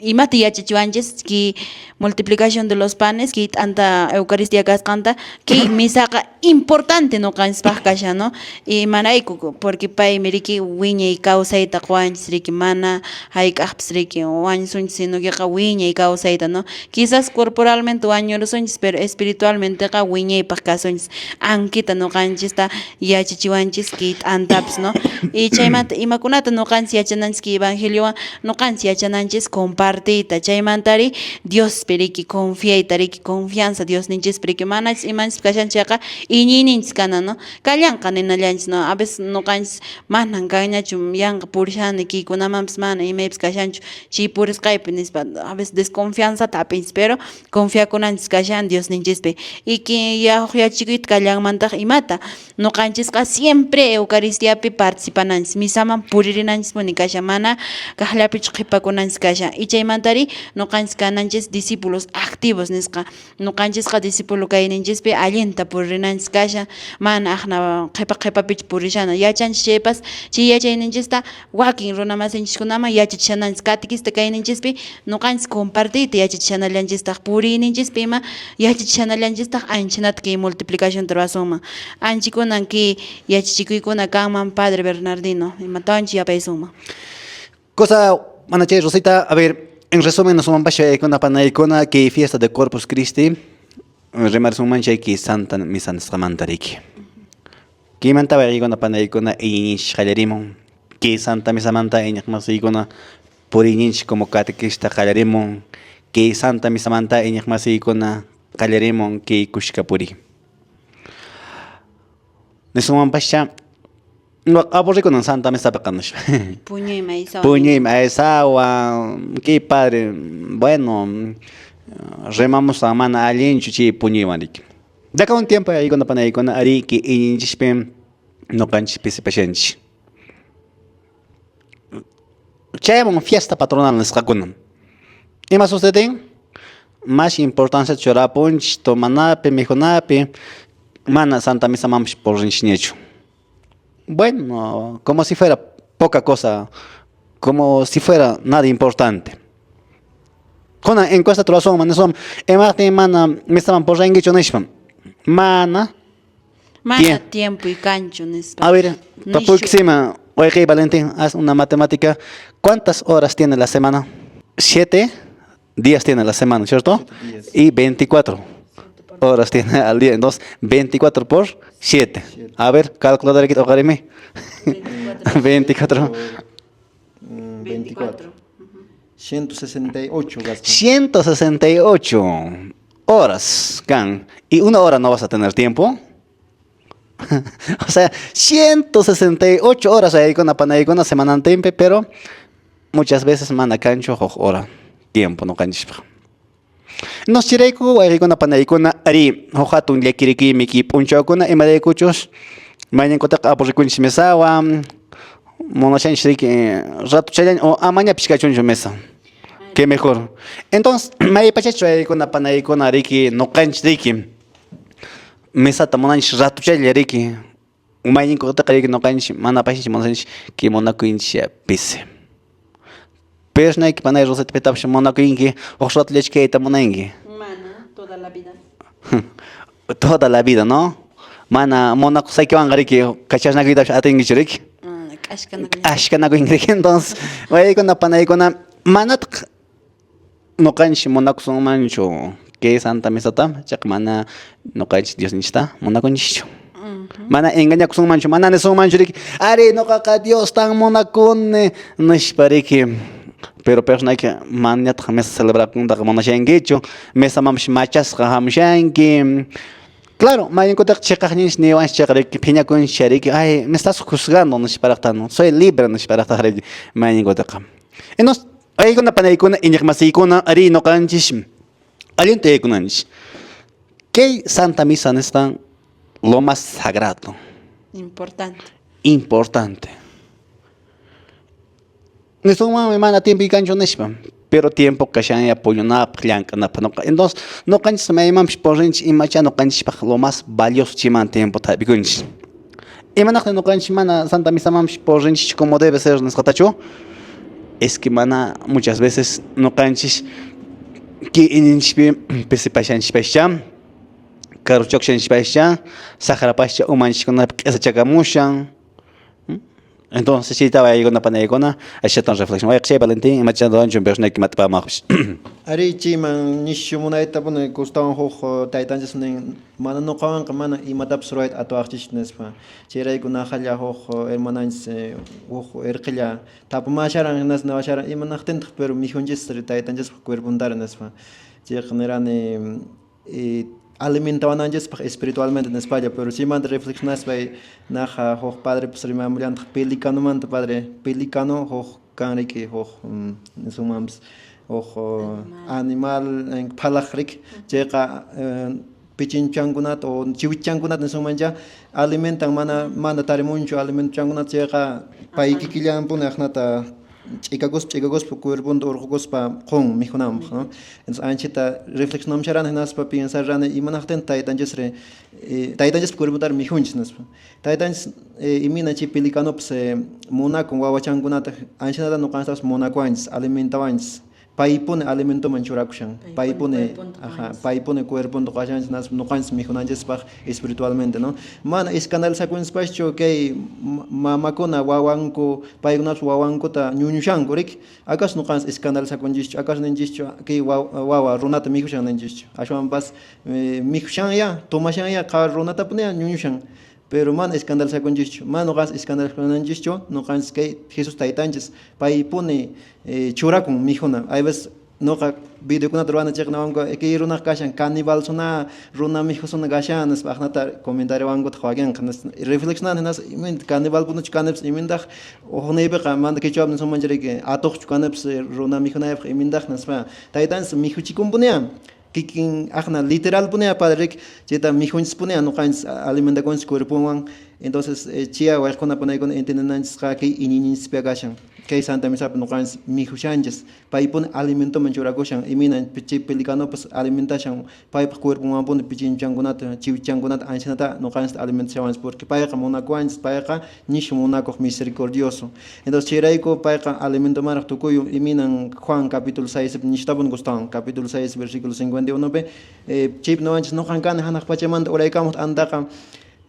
imata yachachiwanchis ki multiplicación de los panes ki anta Eucaristía kasqanta ki misaqa importante nuqanchispaq kasha, no? Y manayku porque pay miriki wiñay kawsayta quwanchis riki mana hayk'aqpis riki wañusunchis sino que wiñay kawsayta, no? Quizás corporalmente wañurusunchis pero espiritualmente wiñaypaq kasunchis ankita nuqanchista yachachiwanchis ki antapis, no? Y chaymanta imakunata nuqanchis yachananchis ki evangeliowan nuqanchis yachananchis compartiyta chaymantari Dios piriki confiayta riki confianza Dios ninchis piriki manachis imanchis kashanchikqa iñiyninchis kana, no? Kallanqa ninallanchis, no? A veces nuqanchis manan kanñachu yanqa purishani kikunamanpis mana imaypis kashanchu chi purisqaypi nispa a veces desconfianzata apinchis pero confiakunanchis kashan Dios ninchispi y que yachikuyta kallanmantaqa imata nuqanchisqa siempre Eucaristiapi participananchis misaman puririnanchispuni kasha mana kaqllapichu qhipakunanchis kasha y chaymantari nuqanchis kananchis discípulos activos nisqa nuqanchisqa discípulo kayninchispi allinta puririnanchis kasha mana aqna qhipapichu purishana yachanchis chaypas chay yachayninchista wakin runa masinchikkunaman yachachishananchis catequista kayninchispi nuqanchis compartiyta yachachishanallanchistaq puriyninchispi ima yachachishanallanchistaq anchinata ki multiplicación ruwasunman anchikunan ki yachachikuykuna kanman Padre Bernardino imatanchis yapaysunman. Cosa, mana chay Rosita, a ver, en resumen, nos vamos a con panaykuna que fiesta de Corpus Christi, remarsuman chay que Santa Misa Mantariki. Que mantaba con panaykuna y jalerimon, que Santa Misa Manta y ñakmasikuna por inich como catequista jalerimon, que Santa Misa Manta y ñakmasikuna jalerimon que kushkapuri. Nesuman pasha no aburrí con Santa Misa pecanos. Puño y maíz. Puño y maízawa, qué padre. Bueno, remamos a mana alien chuchi puño y marik. De acá un tiempo ahí cuando panay con ari que inchispem no canchis se pachenchi. Chayamos fiesta patronal en escacunan. ¿Y más ustedes? Más importancia chorapunch, tomanape, mejonape, mana Santa Misa mamsh por rinchinecho. Bueno, como si fuera poca cosa, como si fuera nada importante. Con la encuesta troazón, manesom, emate mana, me estaban por rengicho nishpam. Mana. Mana tiempo y cancho nispa. A ver, próxima, oye Valentín, haz una matemática. ¿Cuántas horas tiene la semana? 7 días tiene la semana, ¿cierto? Y 24 horas tiene al día. Entonces, 24 por 7. A ver, calculadora aquí, ojarime. 24. 24. 168 gastos. 168 horas, Can. Y 1 hora no vas a tener tiempo. O sea, 168 horas ahí con la semana en tiempo, pero muchas veces mana cancho hora tiempo no cancho. Nos chireko ahí con la ari hojatun le kiriki miki puncho con la de cuchos. Mañana kotak aporicunch mesawa. Monachan shiriki rato chayan o amaña piscachuncho mesa. Qué mejor. Entonces, me pachacho ahí con la riki no canch riki. Mesa tamonanch rato chay riki. Mañana kotak riki no canch mana pachacho monachan que monacuinch pise. Pero no hay que poner roset petapsh monacuinki o shot lechke tamonangi. Mana, toda la vida. Toda la vida, ¿no? Mana monaco sai que van riki cachas na vida atengi riki. Ashkana go ingrid entonces voy con la panay con la manat no canchi monaco son mancho que Santa Misa tam chak mana no canchi Dios nista monaco nicho mana engaña con mancho mana ne son mancho riki are no caca Dios tan monaco ne no pariki pero persona que manat jamás celebrar con da mona shengecho mesa mamsh machas hamshanki. Claro, me encontré checajnis ni van checar que piña con cheriki. Ay, me estás juzgando, no es para estar, no soy libre, no es para estar. Me encontré acá. Entonces, ahí con la paneicona y ñakmasikona ari no canchis. Aliente kunanch. ¿Qué Santa Misa está lo más sagrado? Importante. Importante. No somos mi mana tiempo y cancho neshpam. Pero tiempo que ya apoyo na planca na panoca. Entonces, no canchis me imam sporrinch y macha no canchis lo más valioso chiman tiempo tabigunch. Y manach no canchis mana Santa Misa mam sporrinch como debe ser nescatacho. es que mana muchas veces no canchis que inishpi pesipashanchipashan karuchokshanchipashan sajarapascha umanchikuna esa chakamushan. Entonces si estaba ahí con la panegona, esa tan reflexión. Oye, che Valentín, y machando ancho en persona que mate para más. Ari chiman nishu munayta pone Gustavo hojo taitanjes nen mana no kawan mana y matap sroit ato artist nespa. Cherai kuna khala hojo hermanans hojo erqilla tap masharan nas no masharan y manachten pero mi honjes taitanjes cuerpundar nespa. Che generane alimentaban antes espiritualmente en España, pero si man reflexionas by naja hoch padre pues rimamulian pelicano man padre pelicano hoch canrique hoch nesumams hoch animal en palachrik llega pichinchangunat o chiwichangunat nesumanja alimentan mana tarimuncho alimentangunat llega paikikillan punajnata chicagos por cuerpo orgos pa con mi honam no entonces anchita reflexión charan nas pa pensar rane y manachten taitanjes re taitanjes cuerpo dar mi hunch nas taitanjes imina chi pelicano pse mona con wawachangunata anchita no cansas mona quans alimentawans paipone alimento manchurakushan paipone cuerpo no cansas nas no cansas mi honanjes pa espiritualmente no man escandal sakun spacio que mama kona wawanko paigunas wawanko ta nyunyushanko rik akas no cansas escandal sakun jicho akas nenjicho que wawa runata mi hushan nenjicho ashwan bas mi hushan ya tomashan ya ka runata pone nyunyushan pero man escandal sakun jicho man no cansas escandal sakun jicho no cansas que Jesus taitanjes paipone churakun mi hona hay ves no ka video kuna drwana chek na wango que runa kashan cannibal sona runa mi hosona gashan nas bakhnata comentario wango thagen khanas reflexion nas iment cannibal bunu chkaneps imindakh ohnebe qamand ke chab nas manjere ke atoch chkaneps runa mi khona imindakh nas pa taitans mi huchikum bunya kikin akhna literal bunya padrek jeta mi huns bunya no kans alimenta con cuerpo wan entonces chia wa khona panay con entenan ska ke inins pegashan que Santa Misa no cans mi hushanjes paipon alimento manchuragoshan imina pichi pelicano pues alimentación paip cuerpo un pon pichin changunat chiwichangunat anchanata no cans alimentación porque paika mona quans paika nish mona co misericordioso entonces chiraiko paika alimento mar tukuyo iminan Juan capítulo 6 nishtabun gustan capítulo 6 versículo 51 be chip no anches no kan hanak pachamant oraikamos andaka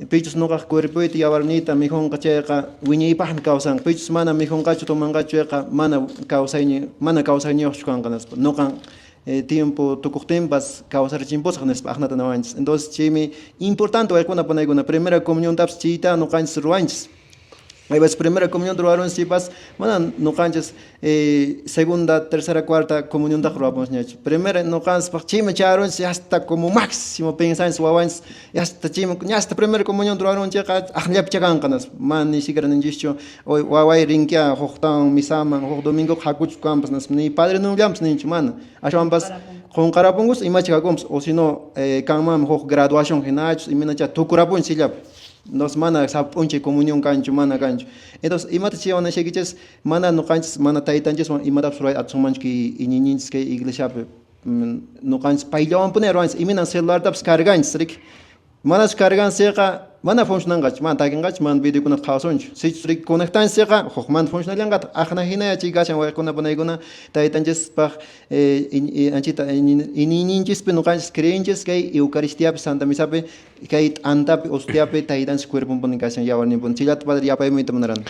pichus no cuerpo y abarnita mijon cacheca wiñi pahan causan pichus mana mijon cacho toman cacheca mana causaño chuanganas no can tiempo tucutem bas causar chimpos hanes pahnata nawanches entonces chimi importante hay cuando poner una primera comunión taps chita no can ruanches hay ves primera comunión droaron si pas mana no canches segunda tercera cuarta comunión da robamos niach primera no cans pa chime charon si hasta como máximo pensar en su avance hasta chime hasta primera comunión droaron checa ahlep checan canas man ni siquiera ninjicho hoy wawai rinkia hojtan misama hoj domingo hakuch campus nas ni padre no llams ni man ashwan pas con carapungus imacha goms o sino kamam hoj graduación genach y minacha tukurapun silap nos mana sapunche comunión cancho mana cancho entonces imata chiona shegiches mana no canches mana taitanches imata surai atsumanchi ininski iglesia no canches pailawan poner once imina celular taps cargans rik mana cargan seqa mana funcionangach man tagengach man video kuna khasonch si rik conectan seqa man funcionalangat akhna hina chigashan wa kuna bonaiguna taitanches pa anchita ininches pe no canches creenches que eucaristía santa misa pe que anta hostia pe taitans cuerpo bonicashan ya warni bon chilat padre ya pa mi tamaran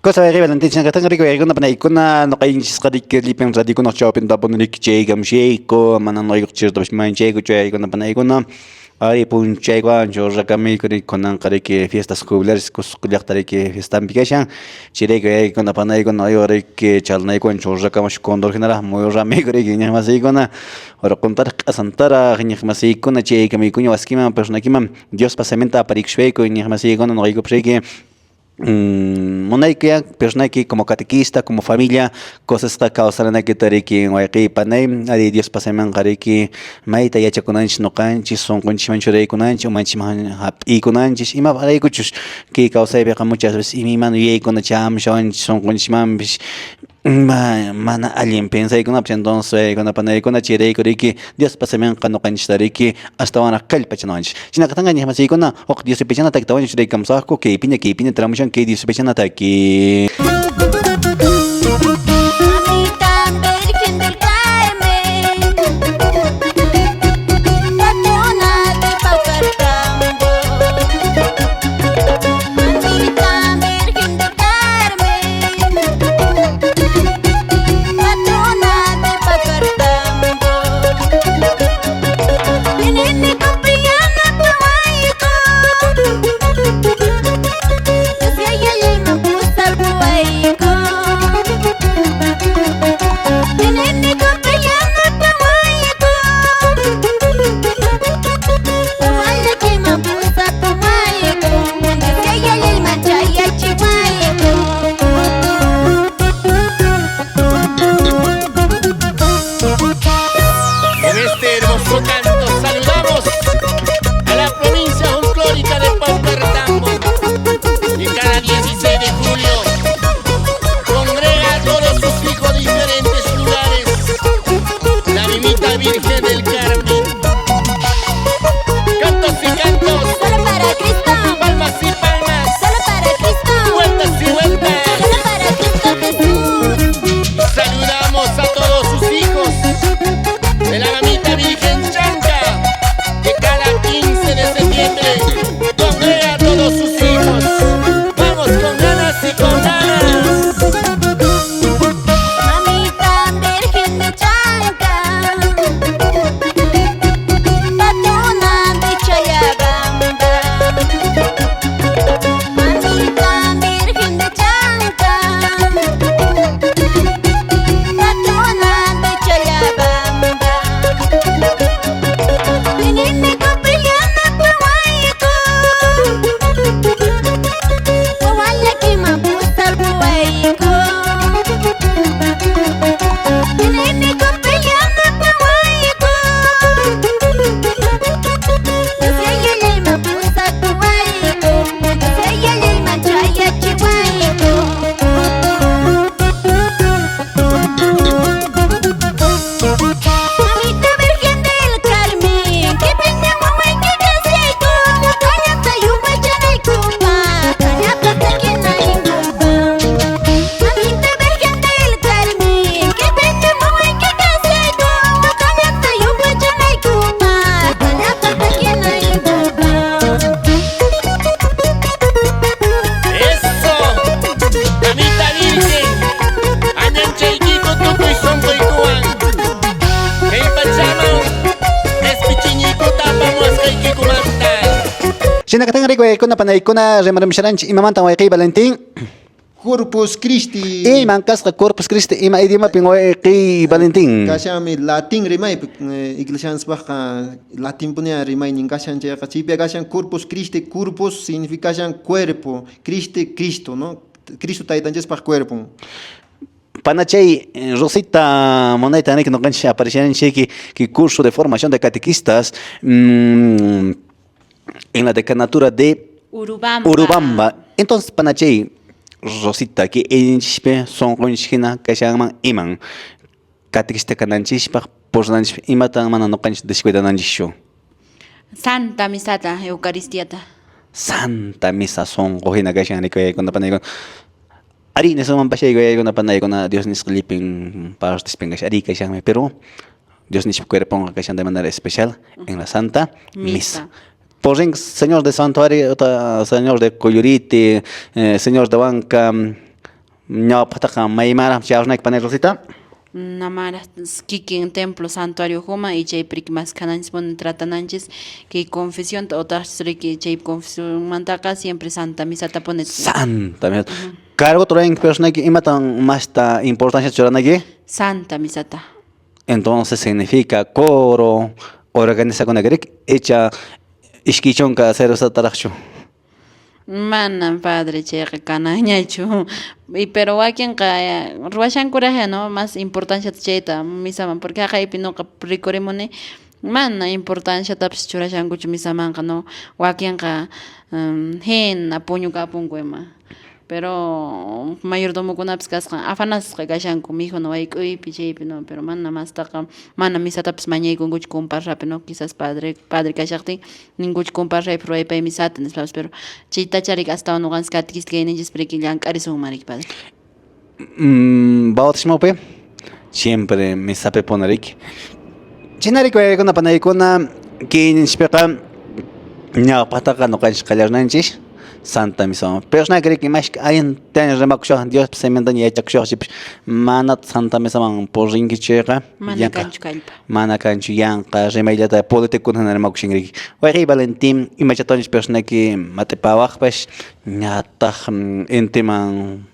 Cosa de Valentín, que tengo rico y alguna panaycona, no caen chiscadic que lipen radico no chopin da bonric chegam sheko, manan no yurchir dos man chego chegona panaycona. Ari pun chegua Georgia Camil con que fiestas jubilares cosculiactare que están piquechan chile que con la panay con ayore que chalnay con Georgia Camash condor general muy ramegre que ni más icona ora contar santara ni más icona che que mi cuño vasquima persona que Dios pasamenta para ixveco ni más icona no digo que Monaika, persona que como catequista, como familia, cosas que causan que tariki en Guayqui, Panay, a Dios pasaman Gariki, Maita y Chaconanch no canchis, son conchimanchure conancho, manchiman y conanchis, y más para escuchos que causa muchas veces, y mi mano y con la cham, son conchiman, mana alguien piensa y con la entonces con la panay con la chire que Dios pasaman cuando canchitariki hasta una calpa chananch. Si no catanga ni más y con la Dios se pechana tactawan chire camsaco que pine tramuchan que Dios se pechana taqui. Chinakatang rikwayakuna panaykuna remaramisharanchik imamanta wayqiy Valentín. Corpus Christi. Iman kasqa Corpus Christi ima idiomapin wayqiy Valentín. Kashami latin rimay iglesianspaqa latin punia rimay nin kashan chayqa chaypi kashan Corpus Christi, corpus significa kashan cuerpo, Christi Cristo, ¿no? Cristo taytanchikpaq cuerpo. Panachay, Rosita Moneta, que no cancha aparecieron que curso de formación de catequistas en la decanatura de Urubamba. Entonces, Panachay, Rosita, que en son conchina que se llaman Iman, catequista cananchishpa, por imatan mana no cancha descuidanancho. Santa Misata, Eucaristiata. Santa Misa son cojina que se llaman cuando Panay. Ari na suman pa siya yung napanay ko na Dios ni sleeping para sa pengas ari kay siyang pero Dios ni cuerpo kay siyang de manera especial en la Santa Misa. Por ring Señor de Santuario, Señor de Coyuriti, Señor de Banca, no pataka maymara siya na panay Rosita. Namara kikin templo santuario homa y chay prik mas cananchis pon tratananchis que confesión otras que chay confesión mantaka siempre Santa Misa taponet. Santa Misa. Cargo traen persona que imatan más importancia chorana que Santa Misata. entonces significa coro, organiza con agrek, echa iskichonka cero sataracho. Manan padre cheque canañachu y pero quien kaya ruashan coraje no más importancia cheta misaman porque acá ipino ka ricoremone mana importancia taps churashan kuchu misaman no wakian ka hen apoño ka ponguema pero mayordomo kunaps kasqa afanas kashan kumijo no hay kuy pichepi no pero mana más taqa mana misa taps mañay con kuch comparra no quizás padre kashaqti ninguch comparra pero hay pa misa tenes pero chita charik hasta no gans katkis que ninjes prekilan kariso marik padre Bautismo pe siempre me sabe ponerik. Chinari ko con la panaykona que inspira nya pataka no kan skalarnanchis. Santa Misa. Pero na creo que más hay en tener remakusho Dios se me dan ya chakusho si manat Santa Misa man por ringi chega. mana kanchu kalpa Mana kanchu yanka remailata político na remakushin ringi. Wari Valentín imachatonis persona que mate pawak pues nyata intiman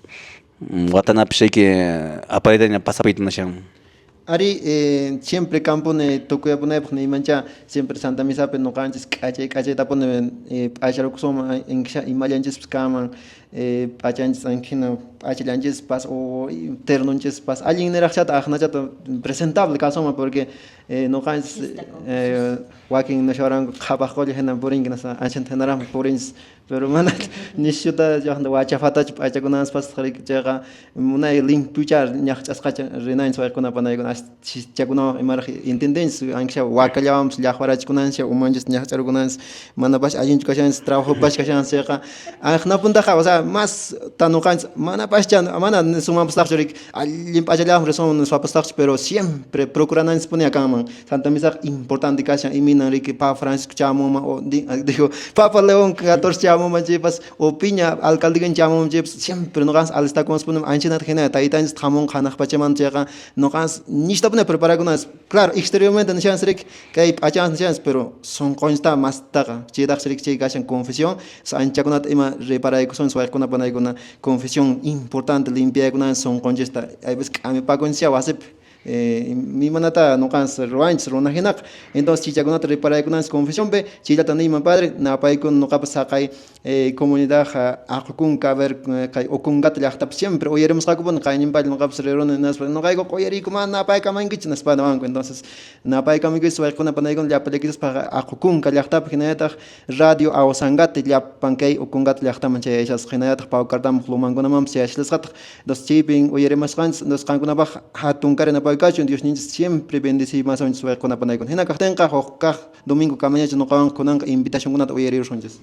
watanapse que aparita na pasapit na siyang. Ari siempre campo ne tokuya pone ne mancha siempre Santa Misa pe no canches cache tapone acharo kusoma en imalanches kaman achanches ankina achilanches pas o ternonches pas alguien era chat ajna chat presentable kasoma porque no canches walking no shoran khabakol hena boring na sa achan tenaram borings pero mana nishuta jahanda wacha fata achagunas pas khari jaga muna link puchar nyach asqacha renain so kuna panay kuna chaguno imar intendencia anksha wakallawam llahwarach kunancia umanjes nyach charugunas mana bas ajin kashan trabajo bas kashan seqa ajna punta o sea más tanukan mana bas chan mana suma pastak limpa ajala reson so pastak pero siempre procuran exponer cama Santa Misa importante kashan imina que pa Francisco chamo o dijo Papa León 14 pas opinia alcalde gen chamom jeps siempre no gas al está con spunem anchinat gena taitan thamon khanakh pachaman chega no gas nishta pone preparar con claro exteriormente no chance que hay achans chance pero son consta más taga chedak srik che gashan confesión sa anchakunat ima reparar con so con una confesión importante limpia con son congesta hay ves a mi pa conciencia wasep mi manata no cansa ruanch rona hinak entonces chicha con otra para con confesión be chicha tan mi padre na pai con no capasa kai comunidad akun kaver kai okungat lahtap siempre oyeremos kakubon kai nim no capsa rona nas no kai ko oyeri kuma na pai kaman gich nas pa banco entonces na pai kaman gich so con panay con la pelekis para akun ka lahtap hinayata radio awsangat ya pankay okungat lahtap manche esas hinayata pa kardam khluman gona mam siashles gat dos chiping oyeremos kans dos kankuna ba hatun karena Cacho, Dios niños siempre bendice más o menos con la panay con hena kahtenka hokka domingo kamaña no con invitación con oyerir sonjes.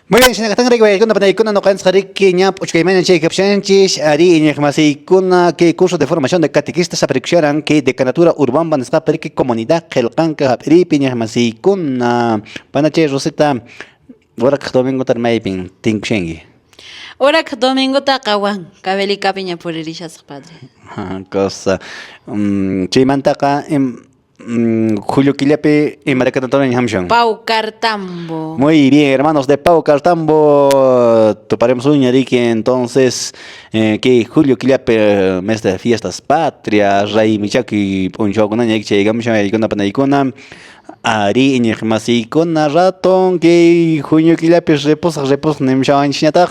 Muy bien, señora Katang Rico, con la panay con no can sarik que ña puchkaimen che capshanchis ari ñemasi con que curso de formación de catequistas aprexiaran que decanatura urbana está per que comunidad kelkanka ripi ñemasi con panache Rosita ahora que domingo tarmaipin tinkchengi. Ora que domingo ta kawan kabeli kapiña por irishas padre Cosa chimantaka Julio Quillape y Maracatantón Hamshon. Pau Cartambo. Muy bien, hermanos de Pau Cartambo, toparemos un ñarique entonces que Julio Quillape, mes de fiestas patrias, Ray Michaki, Punchokuna, Ñakiche, Gamsha, Icona Panaicona, Ari, Ñigmasikona, Ratón, que Julio Quillape repos, Nemshawan Chinatag.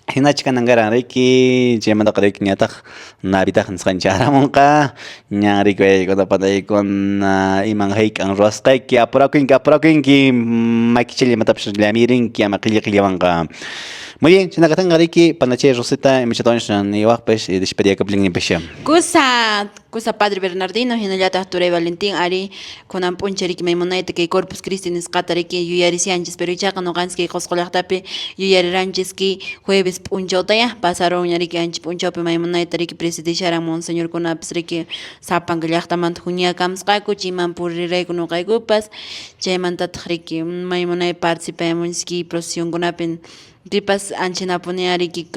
Hinachkan angara reki chemanda karek nyatak nabita hanskan cara mongka nyari kue kota pantai kon imang haik ang roskai ki apurakin ki makichili matap shilamirin ki amakili kilawangka. Muy bien, si nakatang reki panache rosita emichatones ni wakpes y despedia kapling ni pesha. Kusa Padre Bernardino, hinallata Ture Valentín, Ari, con Ampuncherik Maimonite, que Corpus Christi Niscatariki, Yuyarisianches, pero Chaka no Ganski, Coscolatape, Yuyarirancheski, jueves Punchotaya, pasaron Yariki Anch Punchope, Maimonite, Riki Presidishara, Monseñor Conapsriki, Sapangaliachtamant, Junia Kamskaku, Chiman Purire, Kunokaigupas, Chemantatriki, Maimonai Participamonski, Prosion Conapen, Gripas Anchinaponeariki,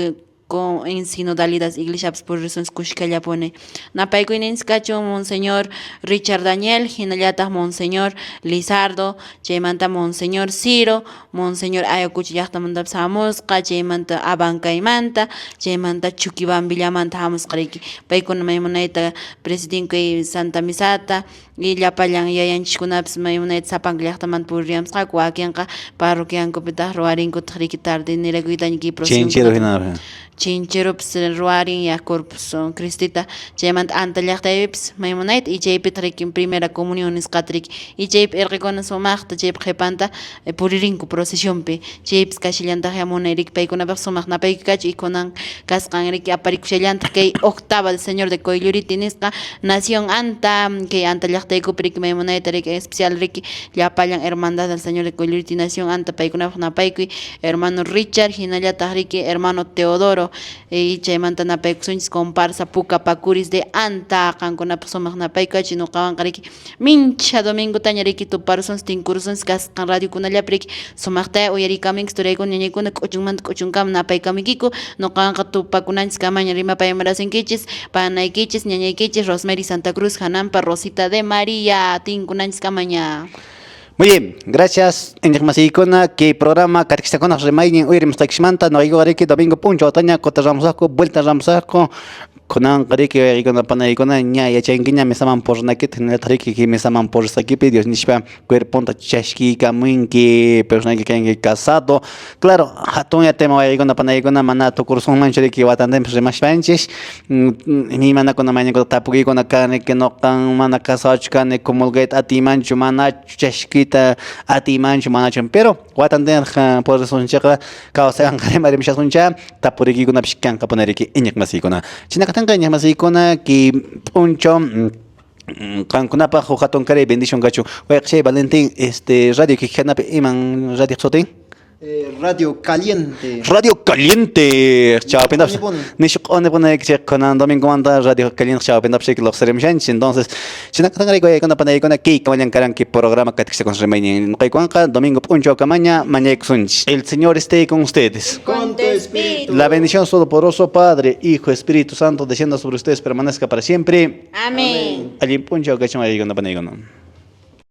en sinodalidades iglesias por razones que pone. Napaico inenscacho, Monseñor Richard Daniel, Hinallata, Monseñor Lizardo, Chemanta, Monseñor Ciro, Monseñor Ayacuchillata Mandapsamos, Chemanta Abanca y Manta, Chemanta Chuquiban Villamanta Hamos Kriki, Paicon Maimoneta, Presidente Santa Misata, y la payan yayan chikunaps Maimonet Sapangliachtaman Puriam Sakuakianka, Parroquian Copeta, Roarinco Triquitar, de Nereguitanki, Chinchero Ruarin ya Corpus Cristita, Chemant Antallachtavips, Maimonite, y Jep Trick primera comunión escatric, y Jep Erreconas o Marta, Jep Repanta, Puririnco procesión pe, Jeps Cachillanta Jamoneric Paicona Versomach Napaicach y Conan Cascan Eric Aparicuchellanta, que octava del señor de Coiluritinesca, Nación Anta, que Antallachteco Pric Maimonite, especial Ricky, ya payan hermandad del señor de Coiluriti, Nación Anta Paicona Napaiqui, hermano Richard, Hinayata Ricky, hermano Teodoro. Y Chaimantana Pexuns comparsa Puca Pacuris de Anta, Cancona Somagna Paica, Chino Cabancariki, Mincha Domingo Tañariki, tu Parsons, Tincursons, Cascan Radio Cunallapric, Somagta, Uyaricaming, Storego, Ñanicuna, Cochumant, Cochuncam, Napaica Mikiku, no Canca tu Pacunans, Camañarima Paimaras en Kichis, Panaikichis, Ñañikichis, Rosemary Santa Cruz, Hanampa, Rosita de María, Tinkunans Camaña. Muy bien, gracias. En Yagmasikona, que programa Catequistakona Remainen, Uirim Stakshmanta, no hay que domingo puncho, Otaña, Cota Ramsaco, Vuelta Ramsaco, Conan Kariki, Ericona Panaicona, Ña, Yachenguina, me llaman por Nakit, en el Triki, que me llaman por Sakipi, Dios Nishpa, Cuerponta Chashki, Kaminki, persona que hay casado. Claro, Hatonia tema Ericona Panaicona, Manato, Curson Mancheriki, Watandem, Remashpanches, mi mana con la mañana con Tapuki, con la carne que no tan manacasachka, ne comulgate a ti mancho, manach, Chashki. Ati mancho manachon pero watanden por razón checa causa angare misha suncha tapuriki kuna pishkan kaponeriki inyak masikona chinakatanga inyak masikona ki puncho kankunapa hojaton kare bendición gacho wexe Valentín radio que janape iman radio sotin Radio Caliente. Radio Caliente. Chao, pendaps. Nishuk one pone que con domingo manda Radio Caliente. Chao, pendaps que los seremos. Entonces, si no tengo que con la pandemia con aquí, como ya encaran que programa que se consume en Caicuanca, domingo puncho camaña, mañana sunch. El Señor esté con ustedes. Con tu espíritu. La bendición todopoderoso Padre, Hijo, Espíritu Santo descienda sobre ustedes, permanezca para siempre. Amén. Allí puncho que chama con la pandemia.